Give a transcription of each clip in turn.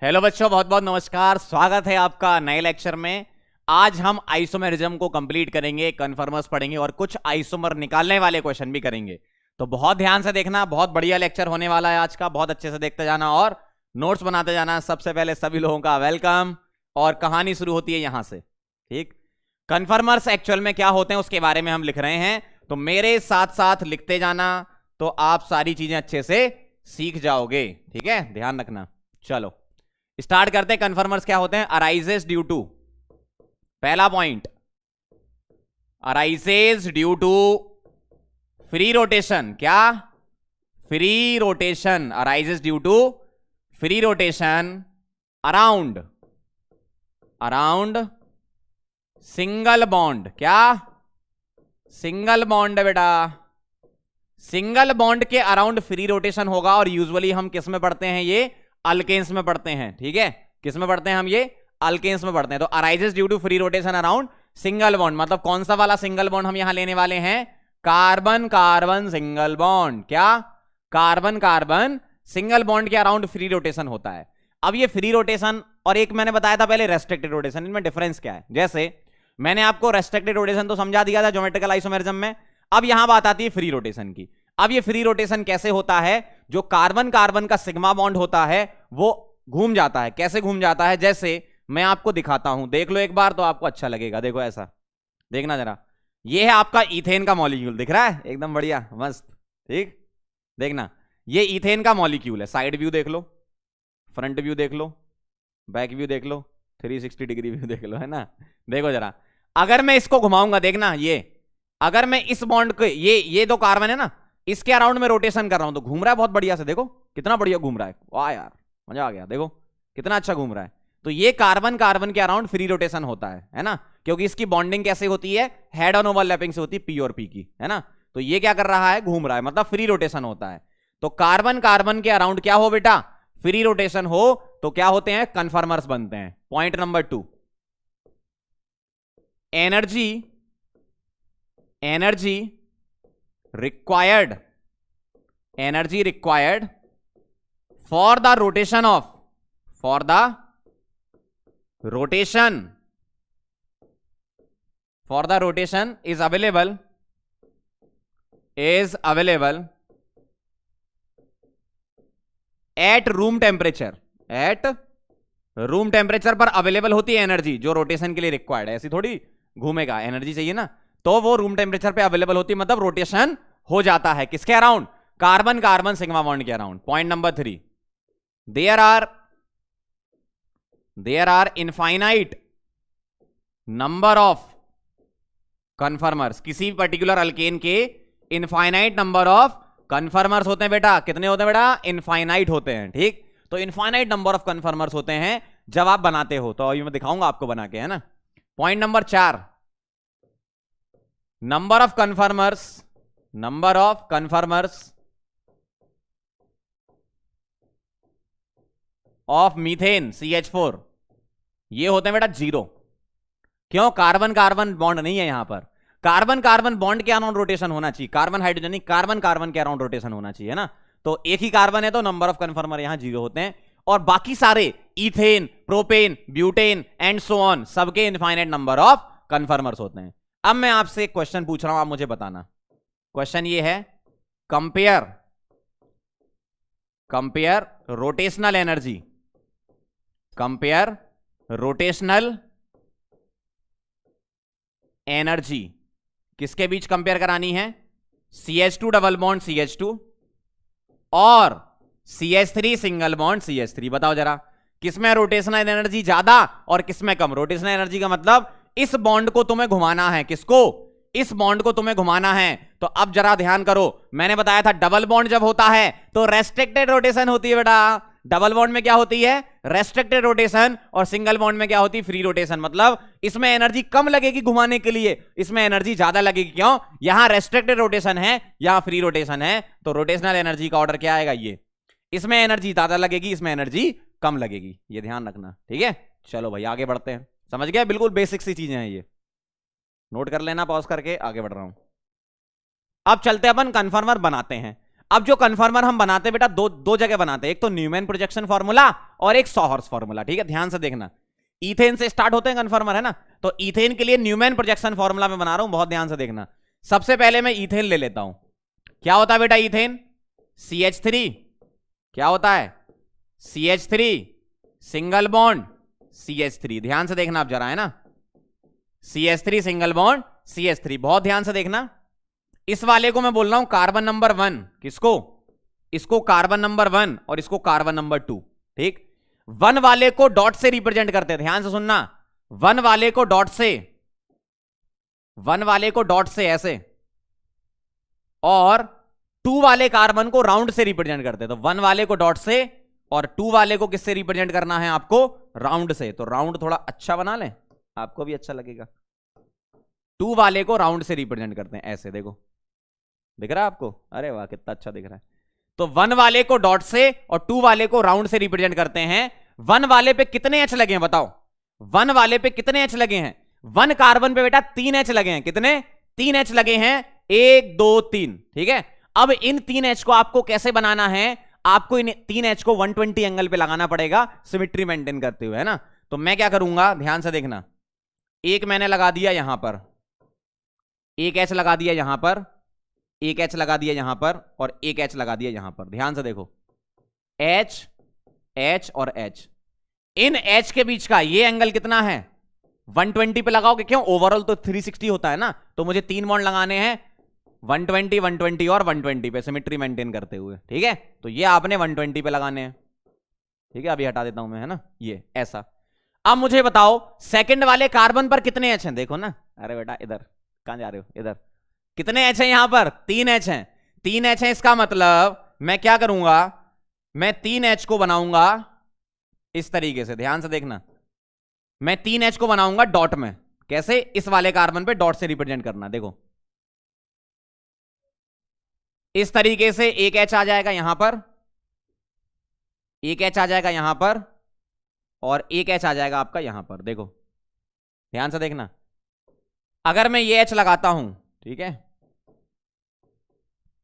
Hello बच्चों, बहुत बहुत नमस्कार। स्वागत है आपका नए लेक्चर में। आज हम आइसोमेरिज्म को कंप्लीट करेंगे, कन्फर्मर्स पढ़ेंगे और कुछ आइसोमर निकालने वाले क्वेश्चन भी करेंगे। तो बहुत ध्यान से देखना, बहुत बढ़िया लेक्चर होने वाला है आज का। बहुत अच्छे से देखते जाना और नोट्स बनाते जाना। सबसे पहले सभी लोगों का वेलकम। और कहानी शुरू होती है यहां से, ठीक। कन्फर्मर्स एक्चुअल में क्या होते हैं उसके बारे में हम लिख रहे हैं, तो मेरे साथ साथ लिखते जाना, तो आप सारी चीजें अच्छे से सीख जाओगे, ठीक है। ध्यान रखना। चलो स्टार्ट करते हैं। कन्फर्मर्स क्या होते हैं? अराइजेस ड्यू टू, पहला point, arises due to free rotation. क्या? Free rotation. Arises due to free rotation around single bond. क्या? सिंगल बॉन्ड बेटा। सिंगल बॉन्ड के अराउंड फ्री रोटेशन होगा और यूजुअली हम किस में पढ़ते हैं? ये अल्केन्स में पढ़ते हैं, ठीक है। किस में पढ़ते हैं हम? ये अल्केन्स में पढ़ते हैं। तो arises due to free rotation around single bond, मतलब कौन सा वाला सिंगल बॉन्ड हम यहां लेने वाले हैं? Carbon carbon single bond. क्या? कार्बन कार्बन सिंगल बॉन्ड के अराउंड फ्री रोटेशन होता है। अब ये फ्री रोटेशन और एक मैंने बताया था पहले रेस्ट्रिक्टेड रोटेशन, इनमें डिफरेंस क्या है? जैसे मैंने आपको रेस्ट्रिक्टेड रोटेशन तो समझा दिया था ज्योमेट्रिकल आइसोमेरिज्म में। अब यहां बात आती है फ्री रोटेशन की। अब ये फ्री रोटेशन कैसे होता है? जो कार्बन कार्बन का सिग्मा बॉन्ड होता है वो घूम जाता है। कैसे घूम जाता है? जैसे मैं आपको दिखाता हूं, देख लो एक बार तो आपको अच्छा लगेगा। देखो ऐसा, देखना जरा। ये है आपका इथेन का मॉलिक्यूल, दिख रहा है? एकदम बढ़िया, मस्त, ठीक। देखना, ये इथेन का मॉलिक्यूल है। साइड व्यू देख लो, फ्रंट व्यू देख लो, बैक व्यू देख लो, 360 डिग्री व्यू देख लो, है ना। देखो जरा, अगर मैं इसको घुमाऊंगा, देखना, ये अगर मैं इस बॉन्ड को, ये दो कार्बन है ना, इसके अराउंड में रोटेशन कर रहा हूं तो घूम रहा है बहुत बढ़िया से। देखो कितना बढ़िया घूम रहा है, वाह यार, मजा आ गया। देखो कितना अच्छा घूम रहा है। तो ये कार्बन कार्बन के अराउंड फ्री रोटेशन होता है ना, क्योंकि इसकी बॉन्डिंग कैसे होती है? हेड ऑन ओवरलैपिंग से होती है, पी और पी की, है ना। तो ये क्या कर रहा है? घूम रहा है, मतलब फ्री रोटेशन होता है। तो कार्बन कार्बन के अराउंड क्या हो बेटा? फ्री रोटेशन हो तो क्या होते हैं? कन्फर्मर्स बनते हैं। Point number 2, energy required for the rotation is available at room temperature पर अवेलेबल होती है एनर्जी जो रोटेशन के लिए रिक्वायर्ड है। ऐसी थोड़ी घूमेगा, एनर्जी चाहिए ना, तो वो रूम टेम्परेचर पे अवेलेबल होती है, मतलब रोटेशन हो जाता है। किसके around? Carbon carbon sigma bond के around. Point number 3, there are infinite number of conformers. किसी पर्टिकुलर अल्केन के इनफाइनाइट नंबर ऑफ कन्फर्मर्स होते हैं बेटा। कितने होते हैं बेटा? इनफाइनाइट होते हैं, ठीक। तो इनफाइनाइट नंबर ऑफ कन्फर्मर्स होते हैं जब आप बनाते हो, तो अभी मैं दिखाऊंगा आपको बना के, है ना। Point number 4, number of conformers of methane CH4, ये होते हैं बेटा 0। क्यों? कार्बन कार्बन बॉन्ड नहीं है यहां पर। कार्बन कार्बन बॉन्ड के अराउंड रोटेशन होना चाहिए, कार्बन हाइड्रोजन नहीं, कार्बन कार्बन के अराउंड रोटेशन होना चाहिए, है ना। तो एक ही कार्बन है तो नंबर ऑफ कन्फर्मर यहां 0 होते हैं। और बाकी सारे ethane, propane, butane and so on, सबके इनफाइनाइट नंबर ऑफ कन्फर्मर्स होते हैं। अब मैं आपसे एक क्वेश्चन पूछ रहा हूं, आप मुझे बताना। क्वेश्चन ये है, कंपेयर रोटेशनल एनर्जी, किसके बीच कंपेयर करानी है? CH2 डबल बॉन्ड CH2 और CH3 सिंगल बॉन्ड CH3। बताओ जरा, किसमें रोटेशनल एनर्जी ज्यादा और किसमें कम? रोटेशनल एनर्जी का मतलब इस बॉन्ड को तुम्हें घुमाना है। किसको? इस बॉन्ड को तुम्हें घुमाना है। तो अब जरा ध्यान करो, मैंने बताया था डबल बॉन्ड जब होता है तो रेस्ट्रिक्टेड रोटेशन होती है बेटा। डबल बॉन्ड में क्या होती है? Restricted rotation. और सिंगल बॉन्ड में क्या होती है? Free rotation. मतलब इसमें एनर्जी कम लगेगी घुमाने के लिए, इसमें एनर्जी ज्यादा लगेगी। क्यों? यहां रेस्ट्रिक्टेड रोटेशन है, यहां फ्री रोटेशन है। तो रोटेशनल एनर्जी का ऑर्डर क्या आएगा? ये, इसमें एनर्जी ज्यादा लगेगी, इसमें एनर्जी कम लगेगी। ये ध्यान रखना, ठीक है। चलो भाई आगे बढ़ते हैं। समझ गया? बिल्कुल बेसिक सी चीजें हैं ये, नोट कर लेना, पॉज करके आगे बढ़ रहा हूं। अब चलते अपन कन्फर्मर बनाते हैं। अब जो कन्फर्मर हम बनाते हैं बेटा दो जगह बनाते हैं, एक तो न्यूमैन प्रोजेक्शन फार्मूला और एक सॉहर्स फॉर्मूला। ठीक है, ध्यान से देखना, इथेन से स्टार्ट होते हैं कन्फर्मर, है ना। तो इथेन के लिए न्यूमैन प्रोजेक्शन फॉर्मूला मैं बना रहा हूं, बहुत ध्यान से देखना। सबसे पहले मैं इथेन ले लेता हूं। क्या होता है बेटा इथेन? CH3। क्या होता है? CH3 single bond CH3। ध्यान से देखना आप जरा, है ना, CH3 सिंगल बॉन्ड CH3। बहुत ध्यान से देखना, इस वाले को मैं बोल रहा हूं कार्बन नंबर 1। किसको? इसको कार्बन नंबर 1 और इसको कार्बन नंबर 2। ठीक, 1 वाले को डॉट से रिप्रेजेंट करते हैं, ध्यान से सुनना। 1 वाले को डॉट से, 1 वाले को डॉट से ऐसे, और 2 वाले कार्बन को राउंड से रिप्रेजेंट करते हैं। तो 1 वाले को डॉट से और 2 वाले को किससे रिप्रेजेंट करना है आपको? राउंड से। तो राउंड थोड़ा अच्छा बना लें, आपको भी अच्छा लगेगा। 2 वाले को राउंड से रिप्रेजेंट करते हैं, ऐसे देखो, दिख रहा है आपको? अरे वाह, कितना अच्छा दिख रहा है। तो 1 वाले को डॉट से और 2 वाले को राउंड से रिप्रेजेंट करते हैं। 1 वाले पे कितने एच लगे हैं बताओ? 1 वाले पे कितने एच लगे हैं? 1 कार्बन पे बेटा 3 एच लगे हैं। कितने? 3 एच लगे हैं, 1 2 3। ठीक है, अब इन 3 एच को आपको कैसे बनाना है? आपको इन 3 एच को 120 एंगल पे लगाना पड़ेगा, सिमेट्री मेंटेन करते हुए, है ना। तो मैं क्या करूंगा, ध्यान से देखना, एक मैंने लगा दिया यहां पर, एक एच लगा दिया यहां पर, एक एच लगा दिया यहां पर, और एक एच लगा दिया यहां पर। ध्यान से देखो, एच एच और एच। इन एच के बीच का ये एंगल कितना है? 120 पे लगाओगे। क्यों? ओवरऑल तो 360 होता है ना, तो मुझे 3 बॉन्ड लगाने हैं, 120 120 और 120 पे, सिमेट्री मेंटेन करते हुए। ठीक है, तो ये आपने 120 पे लगाने हैं। ठीक है, अभी हटा देता हूं मैं, है ना, ये ऐसा। अब मुझे बताओ सेकंड वाले कार्बन पर कितने एच हैं? देखो ना, अरे बेटा इधर कहां जा रहे हो, इधर कितने एच हैं? यहां पर 3 एच हैं। 3 एच हैं, इसका मतलब मैं क्या करूंगा, मैं 3 एच को बनाऊंगा इस तरीके से। ध्यान से देखना, मैं 3 एच को बनाऊंगा डॉट में। कैसे? इस वाले कार्बन पे डॉट से रिप्रेजेंट करना। देखो इस तरीके से एक एच आ जाएगा यहां पर, एक एच आ जाएगा यहां पर, और एक एच आ जाएगा आपका यहां पर। देखो ध्यान से देखना, अगर मैं ये एच लगाता हूं, ठीक है,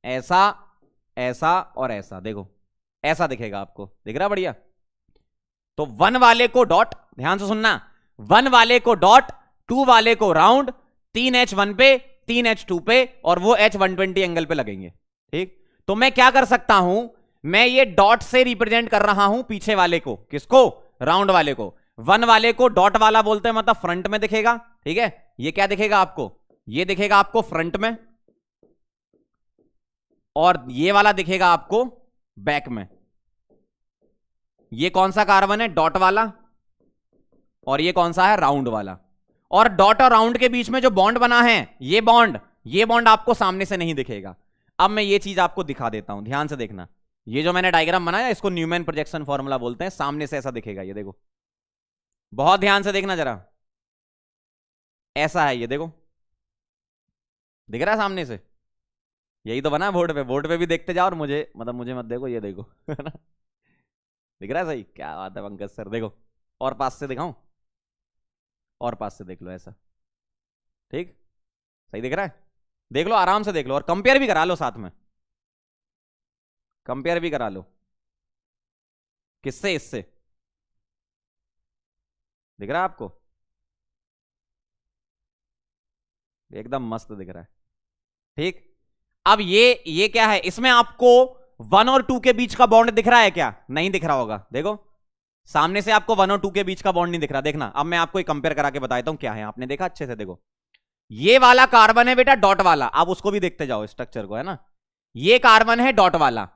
ऐसा ऐसा और ऐसा, देखो ऐसा दिखेगा आपको, दिख रहा बढ़िया। तो 1 वाले को डॉट, ध्यान से सुनना, 1 वाले को डॉट, 2 वाले को राउंड, 3 एच 1 पे, 3 एच 2 पे, और वो एच 120 एंगल पे लगेंगे। ठीक, तो मैं क्या कर सकता हूं, मैं ये डॉट से रिप्रेजेंट कर रहा हूं पीछे वाले को। किसको? राउंड वाले को। 1 वाले को डॉट वाला बोलते हैं, मतलब फ्रंट में दिखेगा। ठीक है, ये क्या दिखेगा आपको? ये दिखेगा आपको फ्रंट में, और ये वाला दिखेगा आपको बैक में। ये कौन सा कार्बन है? डॉट वाला, और ये कौन सा है? राउंड वाला। और डॉट और राउंड के बीच में जो बॉन्ड बना है, ये बॉन्ड आपको सामने से नहीं दिखेगा। अब मैं ये चीज आपको दिखा देता हूं, ध्यान से देखना। ये जो मैंने डायग्राम बनाया, इसको न्यूमैन प्रोजेक्शन फॉर्मूला बोलते हैं। सामने से ऐसा दिखेगा, ये देखो, बहुत ध्यान से देखना जरा, ऐसा है ये, देखो दिख रहा है सामने से? यही तो बना है बोर्ड पे। बोर्ड पे भी देखते जाओ, और मुझे मुझे मत देखो, ये देखो दिख रहा है? सही, क्या बात है पंकज सर। देखो, और पास से दिखाऊं? और पास से देख लो, ऐसा। ठीक, सही दिख रहा है? देख लो, आराम से देख लो, और कंपेयर भी करा लो साथ में, कंपेयर भी करा लो। किससे? इससे। दिख रहा है आपको? एकदम मस्त दिख रहा है। ठीक, अब ये क्या है? इसमें आपको 1 और 2 के बीच का बॉन्ड दिख रहा है क्या? नहीं दिख रहा होगा। देखो सामने से आपको 1 और 2 के बीच का बॉन्ड नहीं दिख रहा। देखना, अब मैं आपको एक कंपेयर करा के बताता हूं क्या है। आपने देखा अच्छे से? देखो, ये वाला कार्बन है बेटा डॉट वाला, आप उसको भी देखते जाओ स्ट्रक्चर को, है ना। ये कार्बन है डॉट वाला,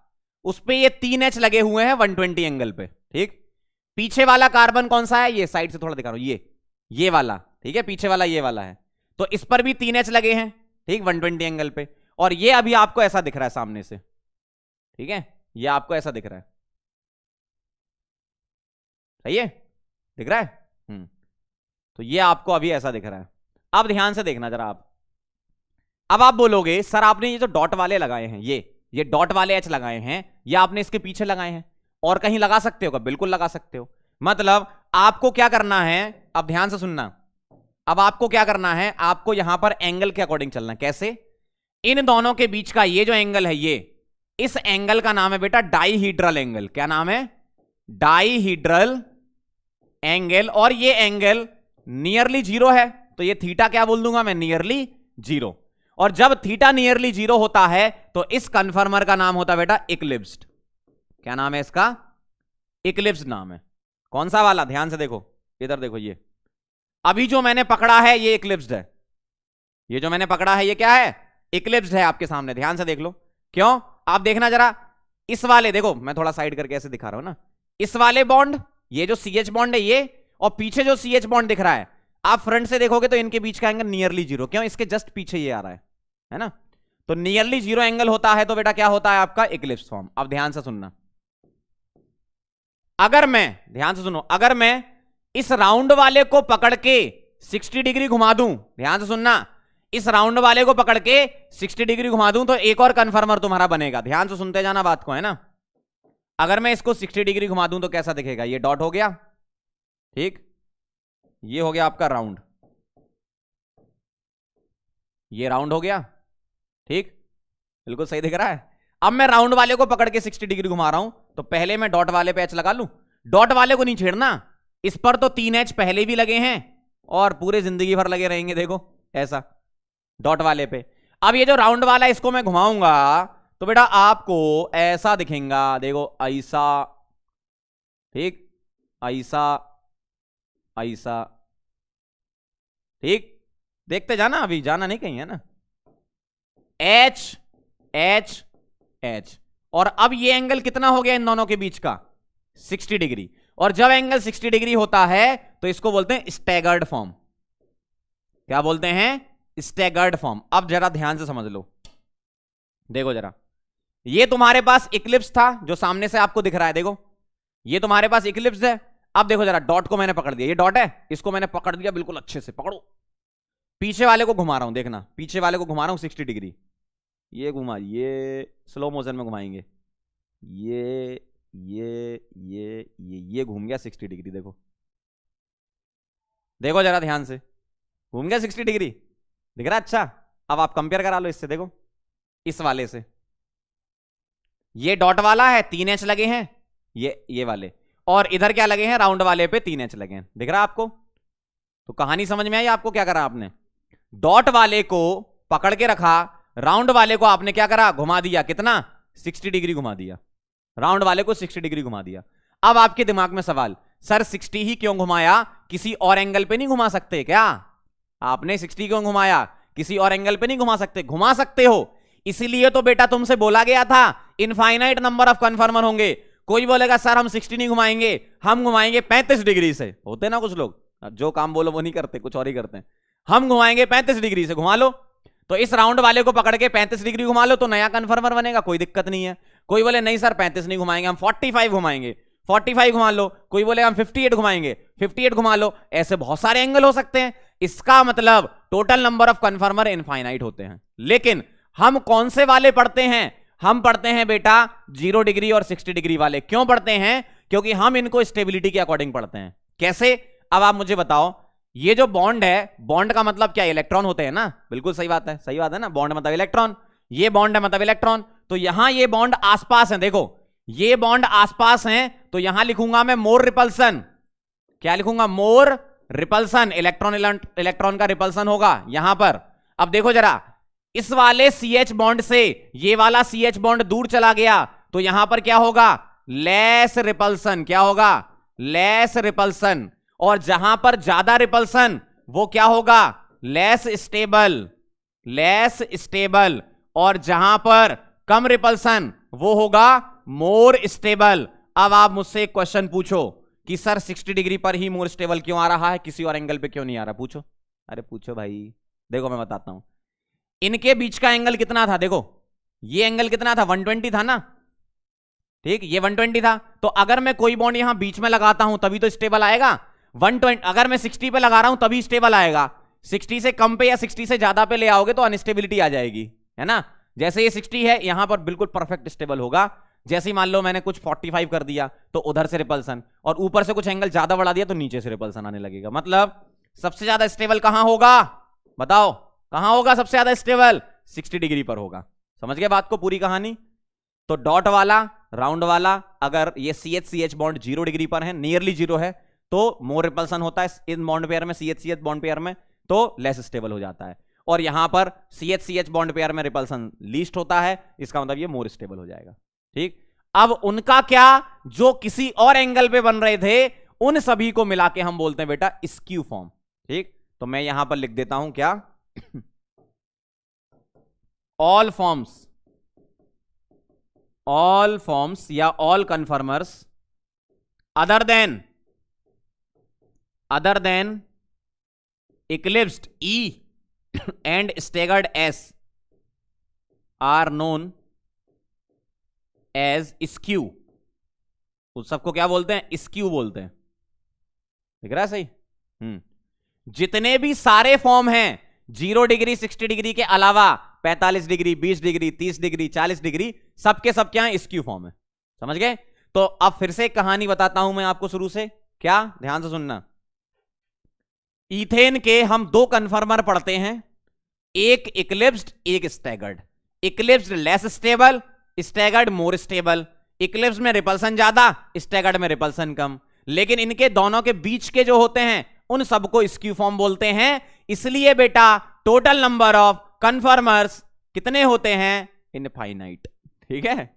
उस पे ये 3 एच लगे हुए हैं 120 एंगल पे। ठीक, पीछे वाला कार्बन कौन सा है? ये साइड से थोड़ा दिखा रहा हूं, ये वाला। ठीक है, पीछे वाला ये वाला है, तो इस पर भी 3 एच लगे हैं, ठीक, 120 एंगल पे। और ये अभी आपको ऐसा दिख रहा है सामने से। ठीक है, ये आपको ऐसा दिख रहा है, सही है? दिख रहा है? तो ये आपको अभी ऐसा दिख रहा है। अब ध्यान से देखना जरा आप। अब आप बोलोगे सर आपने ये जो डॉट वाले लगाए हैं, ये डॉट वाले एच लगाए हैं, ये आपने इसके पीछे लगाए हैं, और कहीं लगा सकते हो क्या? बिल्कुल लगा सकते हो। मतलब आपको क्या करना है, अब ध्यान से सुनना, अब आपको क्या करना है, आपको यहां पर एंगल के अकॉर्डिंग चलना है। कैसे? इन दोनों के बीच का ये जो एंगल है, ये इस एंगल का नाम है बेटा डाईहीड्रल एंगल। क्या नाम है? डाईहीड्रल एंगल, और ये एंगल नियरली जीरो है, तो ये थीटा क्या बोल दूंगा मैं, नियरली जीरो। और जब थीटा नियरली जीरो होता है तो इस कन्फर्मर का नाम होता है बेटा इक्लिप्स्ड। क्या नाम है इसका, इक्लिप्स्ड नाम है। कौन सा वाला, ध्यान से देखो, इधर देखो, ये अभी जो मैंने पकड़ा है ये इक्लिप्स्ड है, ये जो मैंने पकड़ा है ये क्या है, इक्लिप्स्ड है आपके सामने, ध्यान से देख लो। क्यों, आप देखना जरा, इस वाले देखो, मैं थोड़ा साइड करके ऐसे दिखा रहा हूं ना, इस वाले बॉन्ड, ये जो CH बॉन्ड है ये, और पीछे जो CH बॉन्ड दिख रहा है, आप फ्रंट से देखोगे तो इनके बीच का एंगल नियरली जीरो। क्यों, इसके जस्ट पीछे ये आ रहा है ना, तो नियरली जीरो एंगल होता है तो बेटा क्या होता है आपका, इक्लिप्स फॉर्म। अब ध्यान से सुनना, अगर मैं, ध्यान से सुनो, अगर मैं इस राउंड वाले को पकड़ के 60 डिग्री घुमा दूं, ध्यान से सुनना, इस राउंड वाले को पकड़ के 60 डिग्री घुमा दूं तो एक और कन्फर्मर तुम्हारा बनेगा। ध्यान से सुनते जाना बात को, है ना। अगर मैं इसको 60 डिग्री घुमा दूं तो कैसा दिखेगा, ये डॉट हो गया, ठीक, ये हो गया आपका राउंड, ये राउंड हो गया, ठीक, बिल्कुल सही दिख रहा है। अब मैं राउंड वाले को पकड़ के 60 डिग्री घुमा रहा हूं, तो पहले मैं डॉट वाले पे एच लगा लूं। डॉट वाले को नहीं छेड़ना, इस पर तो 3 एच पहले भी लगे हैं और पूरे जिंदगी भर लगे रहेंगे, देखो ऐसा, डॉट वाले पे। अब ये जो राउंड वाला है इसको मैं घुमाऊंगा तो बेटा आपको ऐसा दिखेगा, देखो ऐसा, ठीक, ऐसा, ऐसा, ठीक, देखते जाना, अभी जाना नहीं कहीं, है ना। एच एच एच, और अब ये एंगल कितना हो गया इन दोनों के बीच का, 60 डिग्री। और जब एंगल 60 डिग्री होता है तो इसको बोलते हैं स्टैगर्ड फॉर्म। क्या बोलते हैं, स्टैगर्ड फॉर्म। अब जरा ध्यान से समझ लो, देखो जरा, ये तुम्हारे पास इक्लिप्स था जो सामने से आपको दिख रहा है, देखो ये तुम्हारे पास इक्लिप्स है। अब देखो जरा, डॉट को मैंने पकड़ दिया, ये डॉट है, इसको मैंने पकड़ दिया बिल्कुल अच्छे से, पकड़ो। पीछे वाले को घुमा रहा हूं, देखना, पीछे वाले को घुमा रहा हूं 60 डिग्री, ये घुमा, ये स्लो मोशन में घुमाएंगे, ये घूम गया 60 डिग्री, देखो देखो जरा ध्यान से, घूम गया 60 डिग्री, दिख रहा है। अच्छा, अब आप कंपेयर करा लो इससे, देखो इस वाले से, ये डॉट वाला है, 3 एच लगे हैं, ये वाले, और इधर क्या लगे हैं, राउंड वाले पे 3 एच लगे हैं, दिख रहा है आपको। तो कहानी समझ में आई आपको, क्या करा आपने, डॉट वाले को पकड़ के रखा, राउंड वाले को आपने क्या करा, घुमा दिया, कितना, 60 डिग्री घुमा दिया, राउंड वाले को 60 डिग्री घुमा दिया। अब आपके दिमाग में सवाल, सर 60 ही क्यों घुमाया, किसी और एंगल पे नहीं घुमा सकते क्या, आपने 60 क्यों घुमाया, किसी और एंगल पे नहीं घुमा सकते, घुमा सकते हो। इसीलिए तो बेटा तुमसे बोला गया था इनफाइनाइट नंबर ऑफ कन्फर्मर होंगे। कोई बोलेगा सर हम 60 नहीं घुमाएंगे, हम घुमाएंगे 35 डिग्री से, होते ना कुछ लोग, जो काम बोलो वो नहीं करते, कुछ और ही करते हैं। हम घुमाएंगे 35 डिग्री से, घुमा लो। तो इस राउंड वाले को पकड़ के 35 डिग्री घुमा लो तो नया कन्फर्मर बनेगा, कोई दिक्कत नहीं है। कोई बोले नहीं सर 35 नहीं घुमाएंगे, हम 45 घुमाएंगे, 45 घुमा लो। कोई बोले हम 58 घुमाएंगे, 58 घुमा लो। ऐसे बहुत सारे एंगल हो सकते हैं। इसका मतलब टोटल नंबर ऑफ कन्फर्मर इनफाइनाइट होते हैं। लेकिन हम कौन से वाले पढ़ते हैं, हम पढ़ते हैं बेटा 0 डिग्री और 60 डिग्री वाले। क्यों पढ़ते हैं, क्योंकि हम इनको स्टेबिलिटी के अकॉर्डिंग पढ़ते हैं। कैसे, अब आप मुझे बताओ, ये जो बॉन्ड है, बॉन्ड का मतलब क्या, इलेक्ट्रॉन होते हैं ना, बिल्कुल सही बात है, सही बात है ना, बॉन्ड मतलब इलेक्ट्रॉन, ये बॉन्ड है मतलब इलेक्ट्रॉन। तो यहां ये बॉन्ड आसपास है, देखो ये बॉन्ड आसपास हैं, तो यहां लिखूंगा मैं मोर रिपल्सन। क्या लिखूंगा, मोर रिपल्सन, इलेक्ट्रॉन का रिपल्सन होगा यहां पर। अब देखो जरा, इस वाले CH बॉन्ड से ये वाला CH बॉन्ड दूर चला गया तो यहां पर क्या होगा, लेस रिपल्सन। क्या होगा, लेस रिपल्सन। और जहां पर ज्यादा रिपल्सन वो क्या होगा, लेस स्टेबल, लेस स्टेबल। और जहां पर कम रिपल्सन वो होगा मोर स्टेबल। अब आप मुझसे एक क्वेश्चन पूछो कि सर 60 डिग्री पर ही मोर स्टेबल क्यों आ रहा है, किसी और एंगल पे क्यों नहीं आ रहा, पूछो। अरे पूछो भाई, देखो मैं बताता हूं। इनके बीच का एंगल कितना था, देखो ये एंगल कितना था, 120 था ना, ठीक, ये 120 था। तो अगर मैं कोई बॉन्ड यहां बीच में लगाता हूं तभी तो स्टेबल आएगा। 120, अगर मैं 60 पे लगा रहा हूं तभी स्टेबल आएगा। 60 से कम पे या 60 से ज्यादा पे ले आओगे तो अनस्टेबिलिटी आ जाएगी, है ना। जैसे ये 60 है, यहां पर बिल्कुल परफेक्ट स्टेबल होगा। जैसे ही मान लो मैंने कुछ 45 कर दिया तो उधर से रिपल्सन, और ऊपर से कुछ एंगल ज्यादा बढ़ा दिया तो नीचे से रिपल्सन आने लगेगा। मतलब सबसे ज्यादा स्टेबल कहां होगा, बताओ कहां होगा सबसे ज्यादा स्टेबल, 60 डिग्री पर होगा। समझ गए बात को, पूरी कहानी। तो डॉट वाला, राउंड वाला अगर ये CH बॉन्ड 0 डिग्री पर है, नियरली 0 है, तो मोर रिपल्सन होता है इन बॉन्ड पेयर में, CH बॉन्ड पेयर में, तो लेस स्टेबल हो जाता है। और यहां पर CH बॉन्ड पेयर में रिपल्सन लीस्ट होता है, इसका मतलब ये मोर स्टेबल हो जाएगा। ठीक, अब उनका क्या, जो किसी और एंगल पे बन रहे थे, उन सभी को मिला के हम बोलते हैं बेटा स्क्यू फॉर्म। ठीक, तो मैं यहां पर लिख देता हूं क्या, ऑल फॉर्म्स या all conformers other than eclipsed E and staggered S are known as skew. उस सबको क्या बोलते हैं, स्क्यू बोलते हैं। दिख रहा है सही? जितने भी सारे फॉर्म हैं 0 डिग्री 60 डिग्री के अलावा 45 डिग्री 20 डिग्री 30 डिग्री 40 डिग्री, सबके सब क्या है, स्क्यू फॉर्म है। समझ गए? तो अब फिर से कहानी बताता हूं मैं आपको शुरू से, क्या, ध्यान से सुनना। ईथेन के हम 2 कन्फर्मर पढ़ते हैं, एक इक्लिप्स्ड एक staggered. Eclipsed less stable, staggered more stable. Eclipse में रिपल्सन ज्यादा, स्टैगर्ड में रिपल्सन कम, लेकिन इनके दोनों के बीच के जो होते हैं उन सबको स्क्यू फॉर्म बोलते हैं। इसलिए बेटा टोटल नंबर ऑफ कन्फर्मर्स कितने होते हैं, इनफाइनाइट। ठीक है,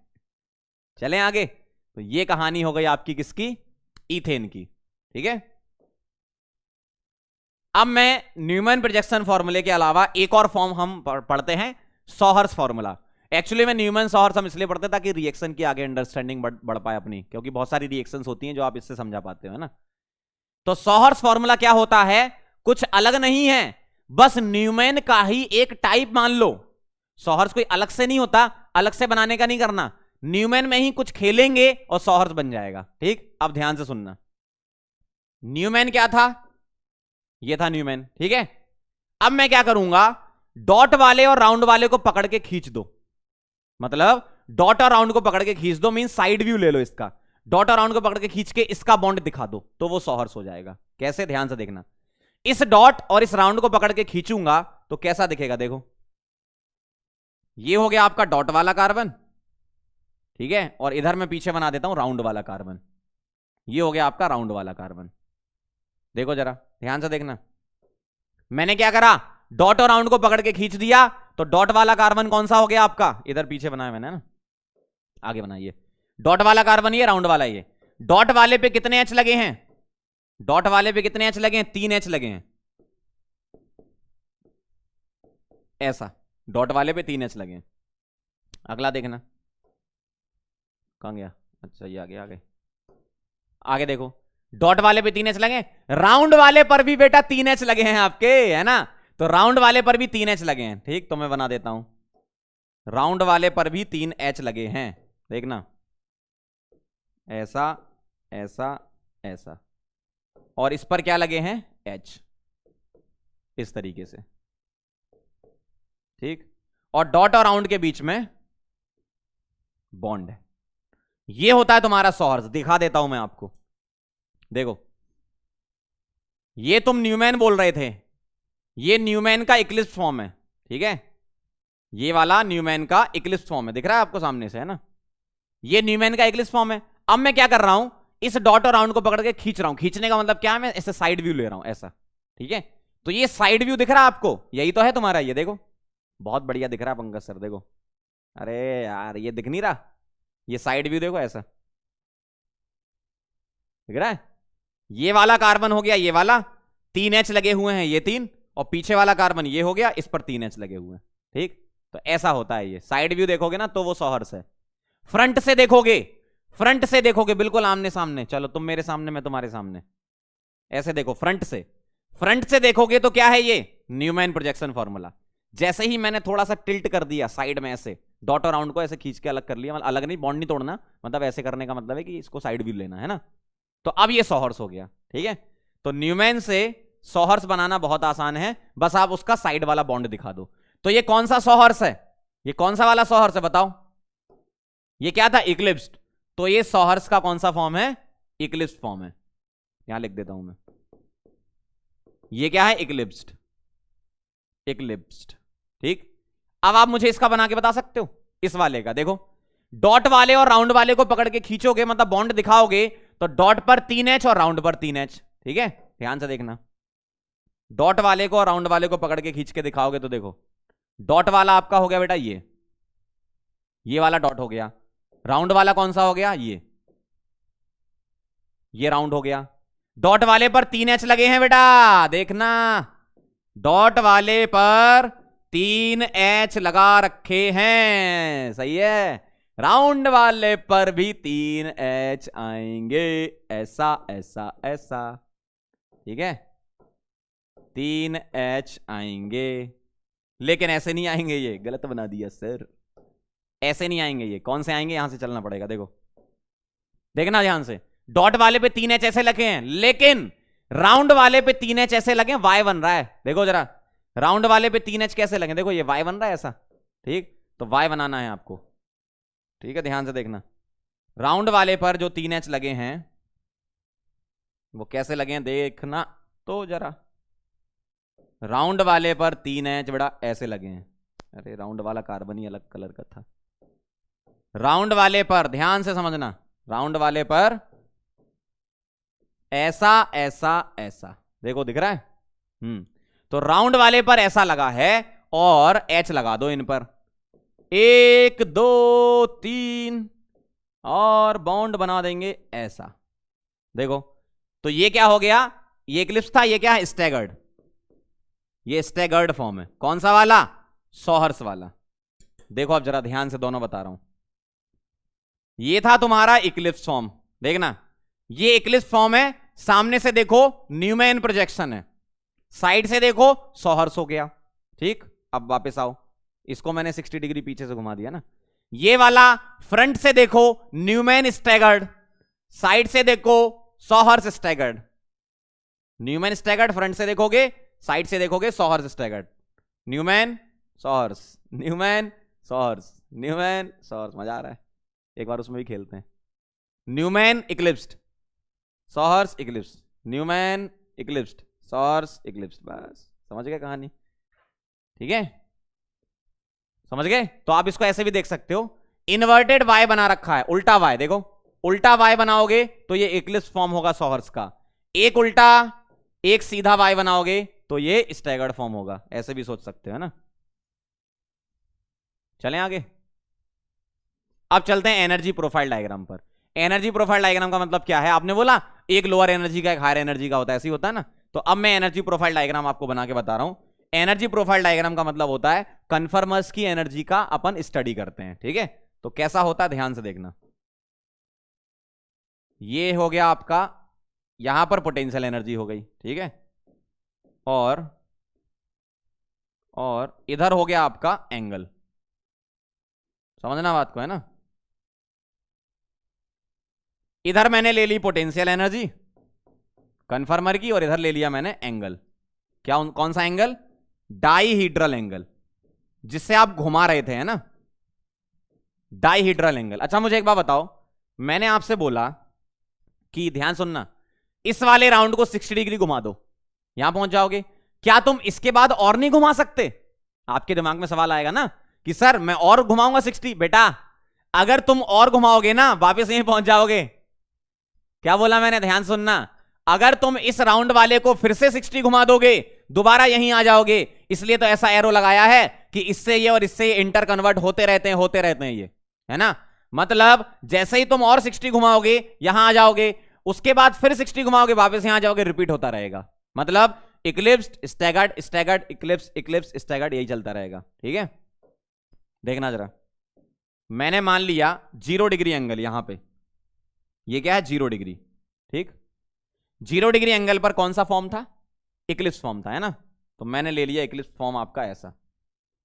चलें आगे। तो ये कहानी हो गई आपकी किसकी, ईथेन की। ठीक है, अब मैं न्यूमैन प्रोजेक्शन फॉर्मूले के अलावा एक और फॉर्म हम पढ़ते हैं, सॉहर्स फॉर्मूला। एक्चुअली में न्यूमैन सॉहर्स हम इसलिए पढ़ते हैं ताकि रिएक्शन की आगे अंडरस्टैंडिंग बढ़ पाए अपनी, क्योंकि बहुत सारी रिएक्शंस होती हैं जो आप इससे समझा पाते हो, है ना। तो सॉहर्स फॉर्मूला क्या होता है, कुछ अलग नहीं है, बस न्यूमैन का ही एक टाइप मान लो। सॉहर्स कोई अलग से नहीं होता, अलग से बनाने का नहीं करना, न्यूमैन में ही कुछ खेलेंगे और सॉहर्स बन जाएगा। ठीक, अब ध्यान से सुनना। न्यूमैन क्या था, ये था न्यूमैन। ठीक है, अब मैं क्या करूंगा, डॉट वाले और राउंड वाले को पकड़ के खींच दो, मतलब डॉट और राउंड को पकड़ के खींच दो, मीन साइड व्यू ले लो इसका। डॉट और राउंड को पकड़ के खींच के इसका बॉन्ड दिखा दो, तो वो सॉहर्स हो जाएगा। कैसे, ध्यान से देखना। इस डॉट और इस राउंड को पकड़ के खींचूंगा तो कैसा दिखेगा, देखो, ये हो गया आपका डॉट वाला कार्बन। ठीक है, और इधर मैं पीछे बना देता हूं राउंड वाला कार्बन, ये हो गया आपका राउंड वाला कार्बन। देखो जरा ध्यान से देखना, मैंने क्या करा, डॉट और राउंड को पकड़ के खींच दिया, तो डॉट वाला कार्बन कौन सा हो गया आपका, इधर पीछे बनाया मैंने ना, आगे बनाइए। डॉट वाला कार्बन ये, राउंड वाला ये। डॉट वाले पे कितने एच लगे हैं, डॉट वाले पे कितने एच लगे हैं, 3 एच लगे हैं, ऐसा। डॉट वाले पे 3 एच लगे हैं। अगला देखना, कहां गया, अच्छा ये आगे आगे आगे देखो, डॉट वाले पे 3 एच लगे, राउंड वाले पर भी बेटा 3 एच लगे हैं आपके, है ना। तो राउंड वाले पर भी 3 एच लगे हैं। ठीक, तो मैं बना देता हूं, राउंड वाले पर भी 3 एच लगे हैं, देखना, ऐसा ऐसा ऐसा, और इस पर क्या लगे हैं, एच, इस तरीके से। ठीक, और डॉट और राउंड के बीच में बॉन्ड है। ये होता है तुम्हारा सॉहर्स। दिखा देता हूं मैं आपको, देखो, ये तुम न्यूमैन बोल रहे थे, ये न्यूमैन का इक्लिप्स फॉर्म है। ठीक है, ये वाला न्यूमैन का इक्लिप्स फॉर्म है, दिख रहा है आपको सामने से, है ना। ये न्यूमैन का इक्लिप्स फॉर्म है। अब मैं क्या कर रहा हूं, इस डॉट और राउंड को पकड़ के खींच रहा हूं। खींचने का मतलब क्या है, मैं ऐसे साइड व्यू ले रहा हूं, ऐसा। ठीक है, तो ये साइड व्यू दिख रहा है आपको, यही तो है तुम्हारा, ये देखो, बहुत बढ़िया दिख रहा है पंकज सर, देखो। अरे यार ये दिख नहीं रहा, ये साइड व्यू देखो, ऐसा दिख रहा है। ये वाला कार्बन हो गया, ये वाला 3 एच लगे हुए हैं, ये 3, और पीछे वाला कार्बन ये हो गया, इस पर 3 एच लगे हुए हैं। ठीक, तो ऐसा होता है ये। साइड व्यू देखोगे ना तो वो सॉहर्स है। फ्रंट से देखोगे, फ्रंट से देखोगे बिल्कुल आमने सामने, चलो तुम मेरे सामने मैं तुम्हारे सामने, ऐसे देखो, फ्रंट से, फ्रंट से देखोगे तो क्या है, ये न्यूमैन प्रोजेक्शन फॉर्मूला। जैसे ही मैंने थोड़ा सा टिल्ट कर दिया साइड में, ऐसे डॉट और राउंड को ऐसे खींच के अलग कर लिया, मतलब अलग नहीं, बॉन्ड नहीं तोड़ना, मतलब ऐसे करने का मतलब है कि इसको साइड व्यू लेना, है ना। तो अब ये सॉहर्स हो गया। ठीक है, तो न्यूमैन से सॉहर्स बनाना बहुत आसान है, बस आप उसका साइड वाला बॉन्ड दिखा दो। तो ये कौन सा सॉहर्स है, ये कौन सा वाला सॉहर्स है बताओ, ये क्या था, इक्लिप्स्ड। तो ये सॉहर्स का कौन सा फॉर्म है, इक्लिप्स्ड फॉर्म है। यहां लिख देता हूं मैं, ये क्या है, इक्लिप्स्ड, इक्लिप्स्ड। ठीक, अब आप मुझे इसका बना के बता सकते हो, इस वाले का। देखो डॉट वाले और राउंड वाले को पकड़ के खींचोगे, मतलब बॉन्ड दिखाओगे, तो डॉट पर 3H और राउंड पर 3H। ठीक है, ध्यान से देखना। डॉट वाले को और राउंड वाले को पकड़ के खींच के दिखाओगे तो देखो, डॉट वाला आपका हो गया बेटा ये वाला डॉट हो गया। राउंड वाला कौन सा हो गया? ये राउंड हो गया। डॉट वाले पर 3H लगे हैं बेटा, देखना, डॉट वाले पर 3H लगा रखे हैं, सही है। राउंड वाले पर भी 3H आएंगे, ऐसा ऐसा ऐसा, ठीक है, 3H आएंगे। लेकिन ऐसे नहीं आएंगे, ये गलत बना दिया सर, ऐसे नहीं आएंगे। ये कौन से आएंगे? यहां से चलना पड़ेगा, देखो, देखना ध्यान से। डॉट वाले पे 3H ऐसे लगे हैं, लेकिन राउंड वाले पे 3H ऐसे लगे, वाई बन रहा है। देखो जरा, राउंड वाले पे 3H कैसे लगे, देखो ये वाई बन रहा है ऐसा, ठीक, तो वाई बनाना है आपको, ठीक है, ध्यान से देखना। राउंड वाले पर जो 3H लगे हैं वो कैसे लगे हैं देखना तो जरा। राउंड वाले पर 3H बड़ा ऐसे लगे हैं, अरे राउंड वाला कार्बन ही अलग कलर का था। राउंड वाले पर ध्यान से समझना, राउंड वाले पर ऐसा ऐसा ऐसा, देखो दिख रहा है। तो राउंड वाले पर ऐसा लगा है और H लगा दो इन पर, 1 2 3 और बॉन्ड बना देंगे ऐसा, देखो। तो ये क्या हो गया? ये इक्लिप्स था, ये क्या है? स्टैगर्ड। ये स्टैगर्ड फॉर्म है, कौन सा वाला? सॉहर्स वाला। देखो अब जरा ध्यान से, दोनों बता रहा हूं। ये था तुम्हारा इक्लिप्स फॉर्म, देखना, ये इक्लिप्स फॉर्म है। सामने से देखो न्यूमैन प्रोजेक्शन है, साइड से देखो सॉहर्स हो गया, ठीक। अब वापस आओ, इसको मैंने 60 डिग्री पीछे से घुमा दिया ना। ये वाला फ्रंट से देखो न्यूमैन स्टैगर्ड, साइड से देखो sawhorse staggered. Newman staggered front से देखोगे, साइड से देखोगे sawhorse staggered. Newman sawhorse, Newman sawhorse, Newman sawhorse. मजा आ रहा है, एक बार उसमें भी खेलते हैं। Newman eclipsed, sawhorse eclipsed, Newman eclipsed, sawhorse eclipsed. बस समझ गए कहानी, ठीक है, समझ गए। तो आप इसको ऐसे भी देख सकते हो, इन्वर्टेड वाई बना रखा है, उल्टा वाई, देखो उल्टा वाई बनाओगे तो ये इक्लिप्स फॉर्म होगा सॉहर्स का। एक उल्टा एक सीधा वाई बनाओगे तो ये स्टैगर्ड फॉर्म होगा, ऐसे भी सोच सकते हो ना। चलें आगे, अब चलते हैं एनर्जी प्रोफाइल डायग्राम पर। एनर्जी प्रोफाइल डायग्राम का मतलब क्या है? आपने बोला एक लोअर एनर्जी का एक हायर एनर्जी का होता है, ऐसे ही होता है ना। तो अब मैं एनर्जी प्रोफाइल डायग्राम आपको बना के बता रहा हूं। एनर्जी प्रोफाइल डायग्राम का मतलब होता है कन्फर्मर्स की एनर्जी का अपन स्टडी करते हैं, ठीक है। तो कैसा होता है ध्यान से देखना। ये हो गया आपका, यहां पर पोटेंशियल एनर्जी हो गई, ठीक है, और इधर हो गया आपका एंगल। समझना बात को, है ना। इधर मैंने ले ली पोटेंशियल एनर्जी कन्फर्मर की, और इधर ले लिया मैंने एंगल। क्या कौन सा एंगल? डाईहीड्रल एंगल, जिससे आप घुमा रहे थे, है ना, डाईहीड्रल एंगल। अच्छा मुझे एक बात बताओ, मैंने आपसे बोला कि ध्यान सुनना, इस वाले राउंड को 60 डिग्री घुमा दो, यहां पहुंच जाओगे। क्या तुम इसके बाद और नहीं घुमा सकते? आपके दिमाग में सवाल आएगा ना कि सर मैं और घुमाऊंगा 60। बेटा अगर तुम और घुमाओगे ना वापस यहीं पहुंच जाओगे। क्या बोला मैंने? ध्यान सुनना, अगर तुम इस राउंड वाले को फिर से 60 घुमा दोगे दोबारा यहीं आ जाओगे। इसलिए तो ऐसा एरो लगाया है कि इससे ये और इससे ये इंटर कन्वर्ट होते रहते हैं ये, है ना। मतलब जैसे ही तुम और 60 घुमाओगे यहां आ जाओगे, उसके बाद फिर 60 घुमाओगे वापस यहां आ जाओगे, रिपीट होता रहेगा। मतलब eclipsed staggered staggered Eclipse Eclipse staggered, यही चलता रहेगा, ठीक है। देखना जरा, मैंने मान लिया 0 डिग्री एंगल यहां पे, ये क्या है? 0 डिग्री, ठीक। 0 डिग्री एंगल पर कौन सा फॉर्म था? इक्लिप्स फॉर्म था, है ना। तो मैंने ले लिया इक्लिप्स फॉर्म आपका ऐसा।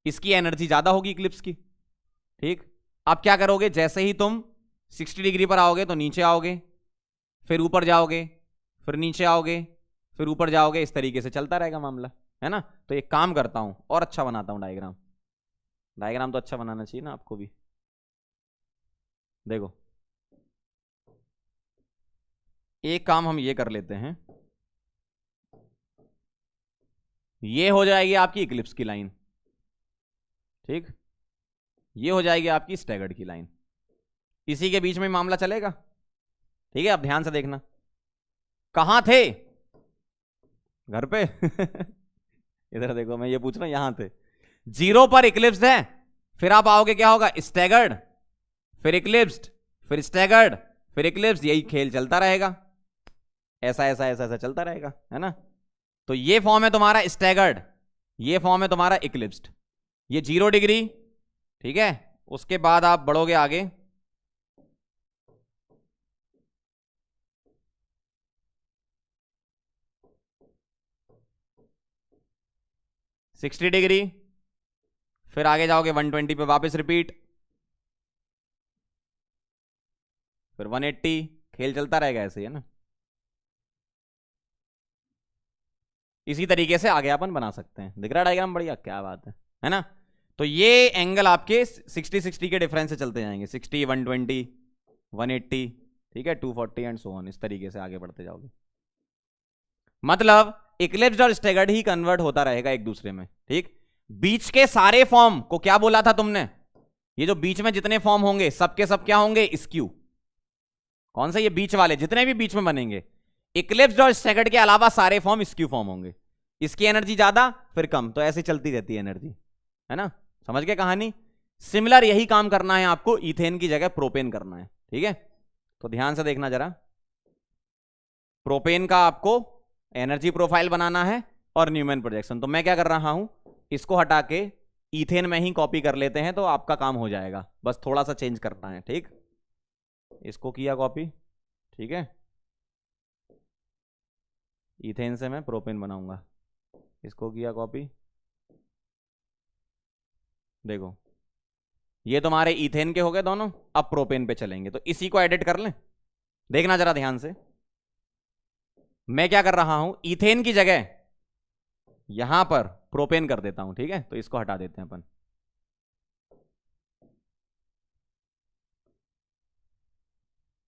इसकी एनर्जी ज्यादा होगी इक्लिप्स की, ठीक। अब क्या करोगे? जैसे ही तुम 60 डिग्री पर आओगे तो नीचे आओगे, फिर ऊपर जाओगे, फिर नीचे आओगे, फिर ऊपर जाओगे, इस तरीके से चलता रहेगा मामला, है ना। तो एक काम करता हूं और अच्छा बनाता हूं डायग्राम। डायग्राम तो अच्छा बनाना चाहिए ना आपको भी। देखो एक काम हम ये कर लेते हैं, ये हो जाएगी आपकी इक्लिप्स की लाइन, ठीक। ये हो जाएगी आपकी स्टैगर्ड की लाइन। इसी के बीच में मामला चलेगा। ठीक है, अब ध्यान से देखना, कहां थे? घर पे इधर देखो, मैं ये पूछ रहा हूं, यहां थे। 0 पर इक्लिप्स्ड है, फिर आप आओगे क्या होगा? स्टैगर्ड, फिर इक्लिप्स्ड, फिर स्टैगर्ड, फिर इक्लिप्स्ड। यही खेल चलता रहेगा, ऐसा ऐसा ऐसा ऐसा चलता रहेगा, है ना। तो ये फॉर्म है तुम्हारा स्टैगर्ड, ये फॉर्म है तुम्हारा इक्लिप्स्ड। ये 0 डिग्री, ठीक है। उसके बाद आप बढ़ोगे आगे, सिक्सटी डिग्री, फिर आगे जाओगे 120 पे वापस रिपीट, फिर 180। खेल चलता रहेगा ऐसे ही, है ना। इसी तरीके से आगे अपन बना सकते हैं। दिख रहा डायग्राम? बढ़िया, क्या बात है ना। तो ये एंगल आपके 60-60 के डिफरेंस से चलते जाएंगे, 60, 120, 180, ठीक है, 240 एंड सो ऑन। इस तरीके से आगे बढ़ते जाओगे। मतलब इक्लिप्स्ड और स्टैगर्ड ही कन्वर्ट होता रहेगा एक दूसरे में, ठीक। बीच के सारे फॉर्म को क्या बोला था तुमने? ये जो बीच में जितने फॉर्म होंगे सबके सब क्या होंगे? स्क्यू। कौन सा? ये बीच वाले जितने भी बीच में बनेंगे, इक्लिप्स्ड और स्टैगर्ड के अलावा सारे फॉर्म स्क्यू फॉर्म होंगे। इसकी एनर्जी ज्यादा, फिर कम, तो ऐसे चलती रहती है एनर्जी, है ना। समझ गए कहानी? सिमिलर यही काम करना है आपको, इथेन की जगह प्रोपेन करना है, ठीक है। तो ध्यान से देखना जरा, प्रोपेन का आपको एनर्जी प्रोफाइल बनाना है और न्यूमैन प्रोजेक्शन। तो मैं क्या कर रहा हूं, इसको हटा के इथेन में ही कॉपी कर लेते हैं, तो आपका काम हो जाएगा। बस थोड़ा सा चेंज करना है, ठीक। इसको किया कॉपी, ठीक है। इथेन से मैं प्रोपेन बनाऊंगा, इसको किया कॉपी। देखो, ये तुम्हारे इथेन के हो गए दोनों। अब प्रोपेन पे चलेंगे, तो इसी को एडिट कर लें। देखना जरा ध्यान से, मैं क्या कर रहा हूं, इथेन की जगह यहां पर प्रोपेन कर देता हूं, ठीक है। तो इसको हटा देते हैं अपन।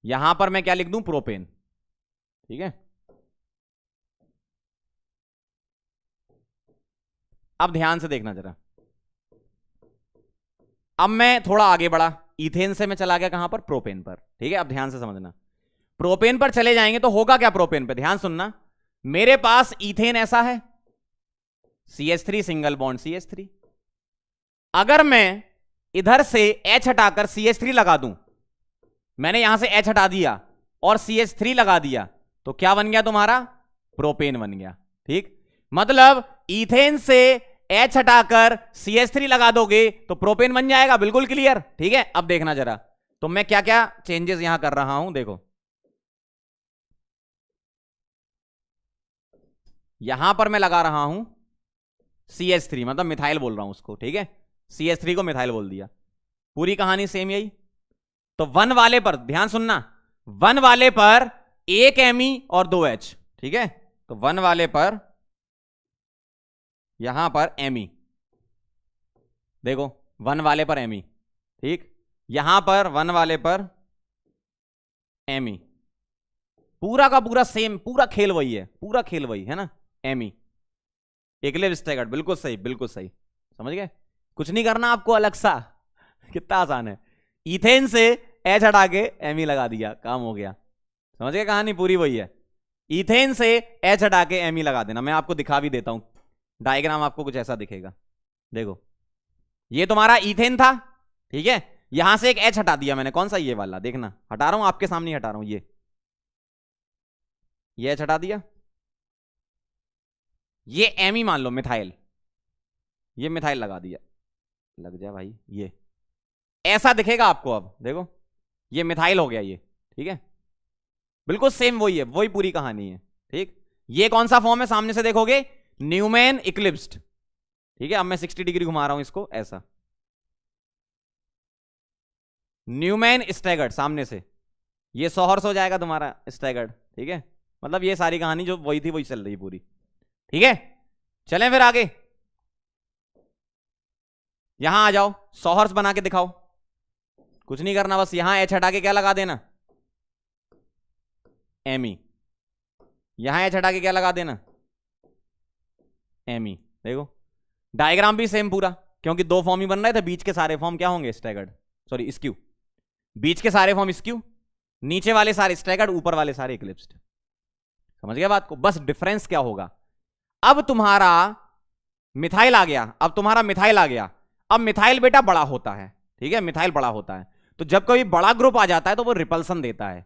यहां पर मैं क्या लिख दूं? प्रोपेन, ठीक है। अब ध्यान से देखना जरा, अब मैं थोड़ा आगे बढ़ा, इथेन से मैं चला गया कहां पर? प्रोपेन पर, ठीक है। अब ध्यान से समझना, प्रोपेन पर चले जाएंगे तो होगा क्या प्रोपेन पे? ध्यान सुनना, मेरे पास इथेन ऐसा है, CH3 सिंगल बॉन्ड CH3। अगर मैं इधर से H हटाकर CH3 लगा दूं, मैंने यहां से H हटा दिया और CH3 लगा दिया, तो क्या बन गया तुम्हारा? प्रोपेन बन गया, ठीक। मतलब इथेन से H हटाकर CH3 लगा दोगे तो प्रोपेन बन जाएगा, बिल्कुल क्लियर, ठीक है। अब देखना जरा, तो मैं क्या क्या चेंजेस यहां कर रहा हूं, देखो। यहां पर मैं लगा रहा हूं CH3, मतलब मिथाइल बोल रहा हूं उसको, ठीक है। CH3 को मिथाइल बोल दिया, पूरी कहानी सेम यही। तो 1 वाले पर ध्यान सुनना, 1 वाले पर 1 Me और 2 H, ठीक है। तो 1 वाले पर यहां पर Me, देखो 1 वाले पर Me, ठीक। यहां पर 1 वाले पर Me, पूरा का पूरा सेम, पूरा खेल वही है, पूरा खेल वही है ना। Me, इक्लिप्स स्टैगर्ड, बिल्कुल सही, बिल्कुल सही। समझ गए? कुछ नहीं करना आपको अलग सा, कितना आसान है। इथेन से H हटा के Me लगा दिया, काम हो गया। समझ गए? कहानी पूरी वही है। इथेन से H हटा के Me लगा देना। मैं आपको दिखा भी देता हूं, डायग्राम आपको कुछ ऐसा दिखेगा। देखो, ये तुम्हारा इथेन था, ठीक है। यहां से एक H हटा दिया मैंने, कौन सा? ये वाला, देखना हटा रहा हूं, आपके सामने हटा रहा हूं। ये H हटा दिया, ये Me मान लो मिथाइल, ये मिथाइल लगा दिया, लग जा भाई, ये ऐसा दिखेगा आपको। अब देखो, ये मिथाइल हो गया ये, ठीक है। बिल्कुल सेम वही है, वही पूरी कहानी है, ठीक। ये कौन सा फॉर्म है? सामने से देखोगे, न्यूमैन इक्लिप्स्ड, ठीक है। अब मैं 60 डिग्री घुमा रहा हूं इसको, ऐसा न्यूमैन स्टैगर्ड सामने से, ये सॉहर्स हो जाएगा तुम्हारा स्टैगर्ड, ठीक है। मतलब ये सारी कहानी जो वही थी वही चल रही पूरी, ठीक है। चलें फिर आगे, यहां आ जाओ, सॉहर्स बना के दिखाओ। कुछ नहीं करना, बस यहां H हटा के क्या लगा देना? Me। यहां H हटा के क्या लगा देना? Me। देखो, डायग्राम भी सेम पूरा, क्योंकि 2 फॉर्म ही बन रहे थे, बीच के सारे फॉर्म क्या होंगे? Staggered, sorry skew. बीच के सारे फॉर्म स्क्यू, नीचे वाले सारे स्टैगर्ड, ऊपर वाले सारे इक्लिप्स्ड। समझ गया बात को? बस डिफरेंस क्या होगा, अब तुम्हारा मिथाइल आ गया, अब तुम्हारा मिथाइल आ गया। अब मिथाइल बेटा बड़ा होता है, ठीक है, मिथाइल बड़ा होता है, तो जब कभी बड़ा ग्रुप आ जाता है तो वो रिपल्सन देता है।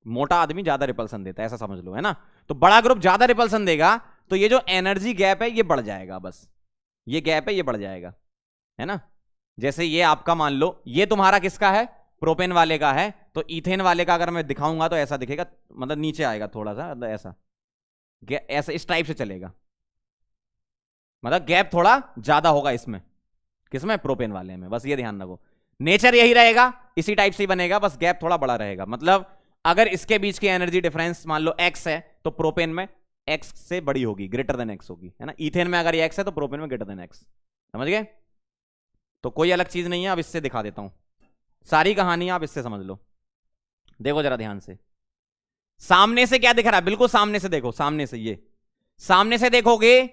मोटा आदमी ज्यादा रिपल्सन देता है, ऐसा समझ लो, है ना। तो बड़ा ग्रुप ज्यादा रिपल्सन देगा, तो ये जो एनर्जी गैप है ये बढ़ जाएगा, बस ये गैप है ये बढ़ जाएगा, है ना। जैसे ये आपका मान लो ये तुम्हारा किसका है, प्रोपेन वाले का है, तो इथेन वाले का अगर मैं दिखाऊंगा तो ऐसा दिखेगा, मतलब नीचे आएगा थोड़ा सा, मतलब ऐसा ऐसा इस टाइप से चलेगा, मतलब गैप थोड़ा ज्यादा होगा इसमें, किसमें, प्रोपेन वाले में। बस ये ध्यान रखो, नेचर यही रहेगा, इसी टाइप से ही बनेगा, बस गैप थोड़ा बड़ा रहेगा। मतलब अगर इसके बीच की एनर्जी डिफरेंस मान लो x है, तो प्रोपेन में x से बड़ी होगी, ग्रेटर देन x होगी, है ना। इथेन में अगर ये x है तो प्रोपेन में ग्रेटर देन x। समझ गए? तो कोई अलग चीज नहीं है। अब इससे दिखा देता हूं सारी कहानी, आप इससे समझ लो। देखो जरा ध्यान से, सामने से क्या दिख रहा है, बिल्कुल सामने से देखो, सामने से, ये सामने से देखोगे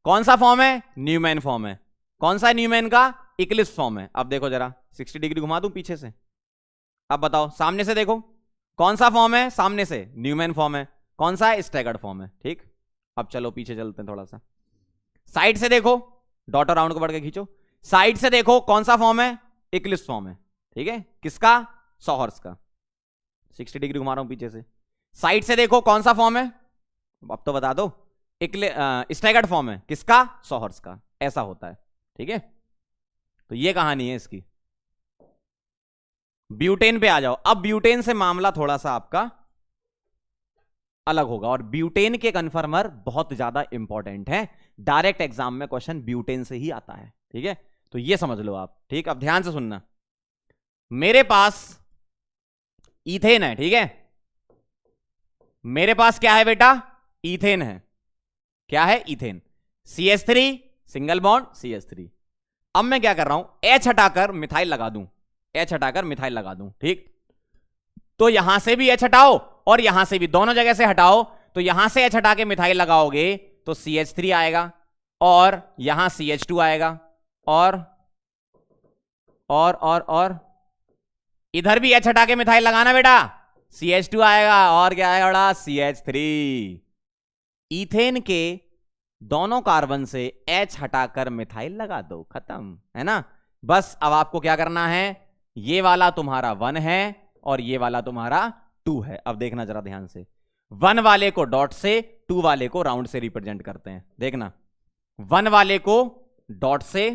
कौन सा फॉर्म है, न्यूमैन फॉर्म है। कौन सा न्यूमैन का, इक्लिप्स फॉर्म है। अब देखो जरा 60 डिग्री घुमा दूं पीछे से, अब बताओ सामने से देखो कौन सा फॉर्म है, सामने से न्यूमैन फॉर्म है, कौन सा है, स्टैगर्ड फॉर्म है, ठीक। अब चलो पीछे चलते हैं थोड़ा सा, साइड से देखो, डॉट राउंड को बढ़ के खींचो, साइड से देखो कौन सा फॉर्म है, इक्लिप्स फॉर्म है, ठीक है, किसका, सॉहर्स का। 60 डिग्री घुमा रहा हूं पीछे से, साइड से देखो कौन सा फॉर्म है, अब तो बता दो, स्टैगर्ड फॉर्म है, किसका, सॉहर्स का। ऐसा होता है, ठीक है। तो ये कहानी है इसकी। ब्यूटेन पे आ जाओ। अब ब्यूटेन से मामला थोड़ा सा आपका अलग होगा, और ब्यूटेन के कन्फर्मर बहुत ज्यादा इंपॉर्टेंट है, डायरेक्ट एग्जाम में क्वेश्चन ब्यूटेन से ही आता है, ठीक है। तो ये समझ लो आप, ठीक। अब ध्यान से सुनना, मेरे पास इथेन है, ठीक है, मेरे पास क्या है बेटा, इथेन है, क्या है, ethane, CH3 single bond CH3। अब मैं क्या कर रहा हूं, H हटाकर मिथाइल लगा दूं, H हटाकर मिथाइल लगा दूं, ठीक। तो यहां से भी H हटाओ और यहां से भी, दोनों जगह से हटाओ, तो यहां से H हटा के मिथाइल लगाओगे तो CH3 आएगा, और यहां CH2 आएगा, और इधर भी H हटा के मिथाइल लगाना बेटा, CH2 आएगा, और क्या आएगा बेटा, CH3। इथेन के दोनों कार्बन से H हटाकर मिथाइल लगा दो, खत्म, है ना। बस अब आपको क्या करना है, ये वाला तुम्हारा 1 है और ये वाला तुम्हारा 2 है। अब देखना जरा ध्यान से, 1 वाले को डॉट से, 2 वाले को राउंड से रिप्रेजेंट करते हैं। देखना, 1 वाले को डॉट से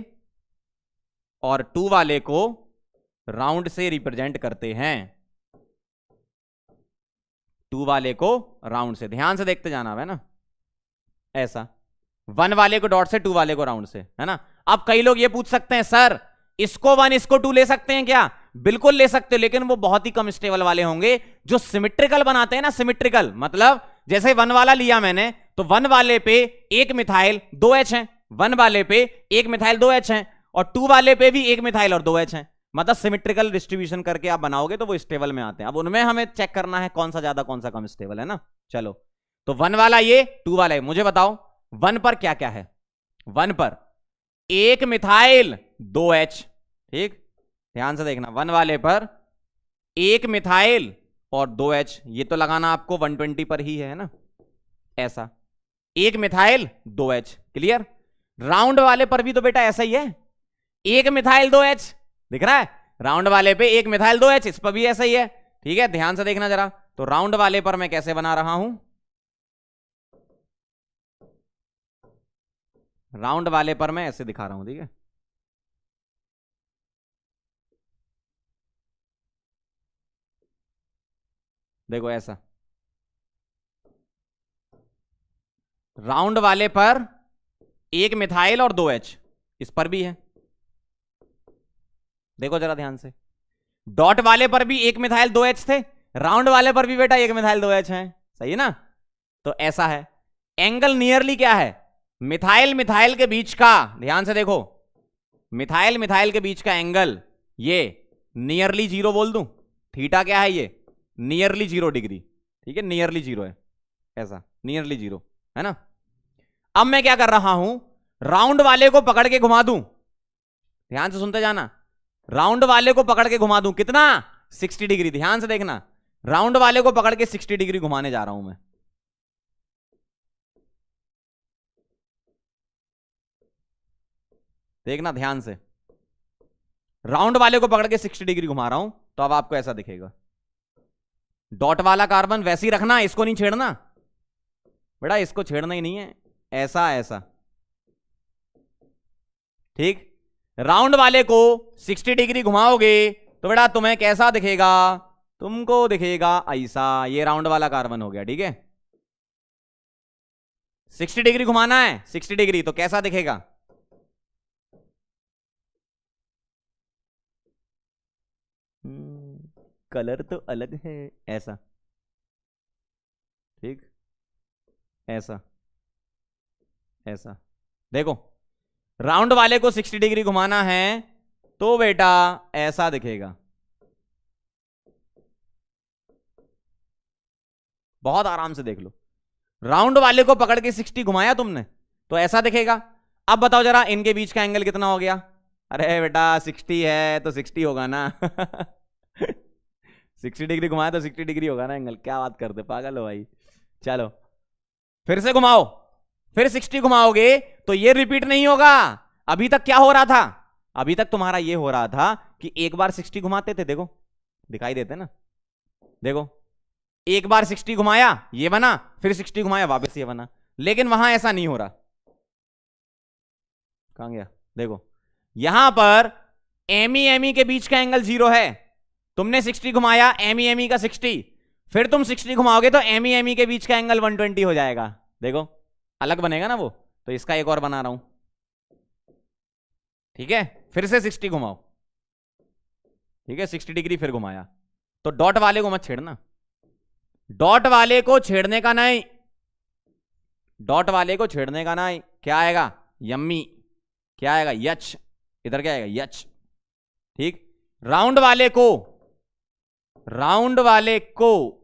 और 2 वाले को राउंड से रिप्रेजेंट करते हैं, 2 वाले को राउंड से, ध्यान से देखते जाना है ना, ऐसा 1 वाले को डॉट से, 2 वाले को राउंड से, है ना। अब कई लोग ये पूछ सकते हैं, सर इसको 1 इसको 2 ले सकते हैं क्या? बिल्कुल ले सकते हो, लेकिन वो बहुत ही कम स्टेबल वाले होंगे। जो सिमिट्रिकल बनाते हैं ना, सिमिट्रिकल मतलब जैसे 1 वाला लिया मैंने, तो 1 वाले पे एक मिथाइल 2H है, 1 वाले पे एक मिथाइल 2H है, और 2 वाले पे भी एक मिथाइल और 2H है। मतलब सिमिट्रिकल डिस्ट्रीब्यूशन करके आप बनाओगे तो वो स्टेबल में आते हैं। अब उनमें हमें चेक करना है कौन सा ज्यादा कौन सा कम स्टेबल है ना। चलो, तो 1 वाला ये, 2 वाला ये। मुझे बताओ 1 पर क्या क्या है, 1 पर एक मिथाइल 2H, ठीक, ध्यान से देखना, 1 वाले पर एक मिथाइल और 2H, ये तो लगाना आपको 120 पर ही है ना, ऐसा एक मिथाइल 2H, क्लियर। राउंड वाले पर भी तो बेटा ऐसा ही है, एक मिथाइल 2H, दिख रहा है, राउंड वाले पे एक मिथाइल 2H, इस पर भी ऐसा ही है, ठीक है। ध्यान से देखना जरा, तो राउंड वाले पर मैं कैसे बना रहा हूं, राउंड वाले पर मैं ऐसे दिखा रहा हूं, ठीक है। देखो ऐसा, राउंड वाले पर एक मिथाइल और 2H, इस पर भी है, देखो जरा ध्यान से। डॉट वाले पर भी एक मिथाइल 2H थे, राउंड वाले पर भी बेटा एक मिथाइल 2H है, सही है ना। तो ऐसा है। एंगल नियरली क्या है, मिथाइल मिथाइल के बीच का, ध्यान से देखो, मिथाइल मिथाइल के बीच का एंगल ये नियरली 0 बोल दूं, थीटा क्या है ये, नियरली 0 डिग्री, ठीक है, नियरली 0 है, ऐसा नियरली 0 है ना। अब मैं क्या कर रहा हूं, राउंड वाले को पकड़ के घुमा दूं, ध्यान से सुनते जाना, राउंड वाले को पकड़ के घुमा दूं, कितना, 60 डिग्री, ध्यान से देखना, राउंड वाले को पकड़ के 60 डिग्री घुमाने जा रहा हूं मैं। देखना ध्यान से, राउंड वाले को पकड़ के 60 डिग्री घुमा रहा हूं, तो अब आपको ऐसा दिखेगा। डॉट वाला कार्बन वैसे ही रखना, इसको नहीं छेड़ना बेटा, इसको छेड़ना ही नहीं है, ऐसा ऐसा, ठीक। राउंड वाले को 60 डिग्री घुमाओगे तो बेटा तुम्हें कैसा दिखेगा, तुमको दिखेगा ऐसा, ये राउंड वाला कार्बन हो गया, ठीक है। 60 डिग्री घुमाना है, 60 डिग्री, तो कैसा दिखेगा, कलर तो अलग है, ऐसा, ठीक, ऐसा ऐसा। देखो राउंड वाले को 60 डिग्री घुमाना है तो बेटा ऐसा दिखेगा, बहुत आराम से देख लो। राउंड वाले को पकड़ के 60 घुमाया तुमने तो ऐसा दिखेगा। अब बताओ जरा इनके बीच का एंगल कितना हो गया, अरे बेटा 60 है तो 60 होगा ना 60 डिग्री घुमाया तो 60 डिग्री होगा ना एंगल, क्या बात करते, पागल हो भाई। चलो फिर से घुमाओ, फिर 60 घुमाओगे तो ये रिपीट नहीं होगा। अभी तक क्या हो रहा था, अभी तक तुम्हारा ये हो रहा था कि एक बार 60 घुमाते थे, देखो दिखाई देते ना, देखो एक बार 60 घुमाया ये बना, फिर 60 घुमाया वापस ये बना, लेकिन वहां ऐसा नहीं हो रहा। कहां गया, देखो यहां पर एमी के बीच का एंगल 0 है, तुमने 60 घुमाया एमी का 60, फिर तुम 60 घुमाओगे तो एमी के बीच का एंगल 120 हो जाएगा, देखो अलग बनेगा ना वो। तो इसका एक और बना रहा हूं, ठीक है, फिर से 60 घुमाओ, ठीक है 60 डिग्री फिर घुमाया, तो डॉट वाले को मत छेड़ना, डॉट वाले को छेड़ने का नहीं, डॉट वाले को छेड़ने का नहीं, क्या आएगा यम्मी, क्या आएगा यच, इधर क्या आएगा यच, ठीक। राउंड वाले को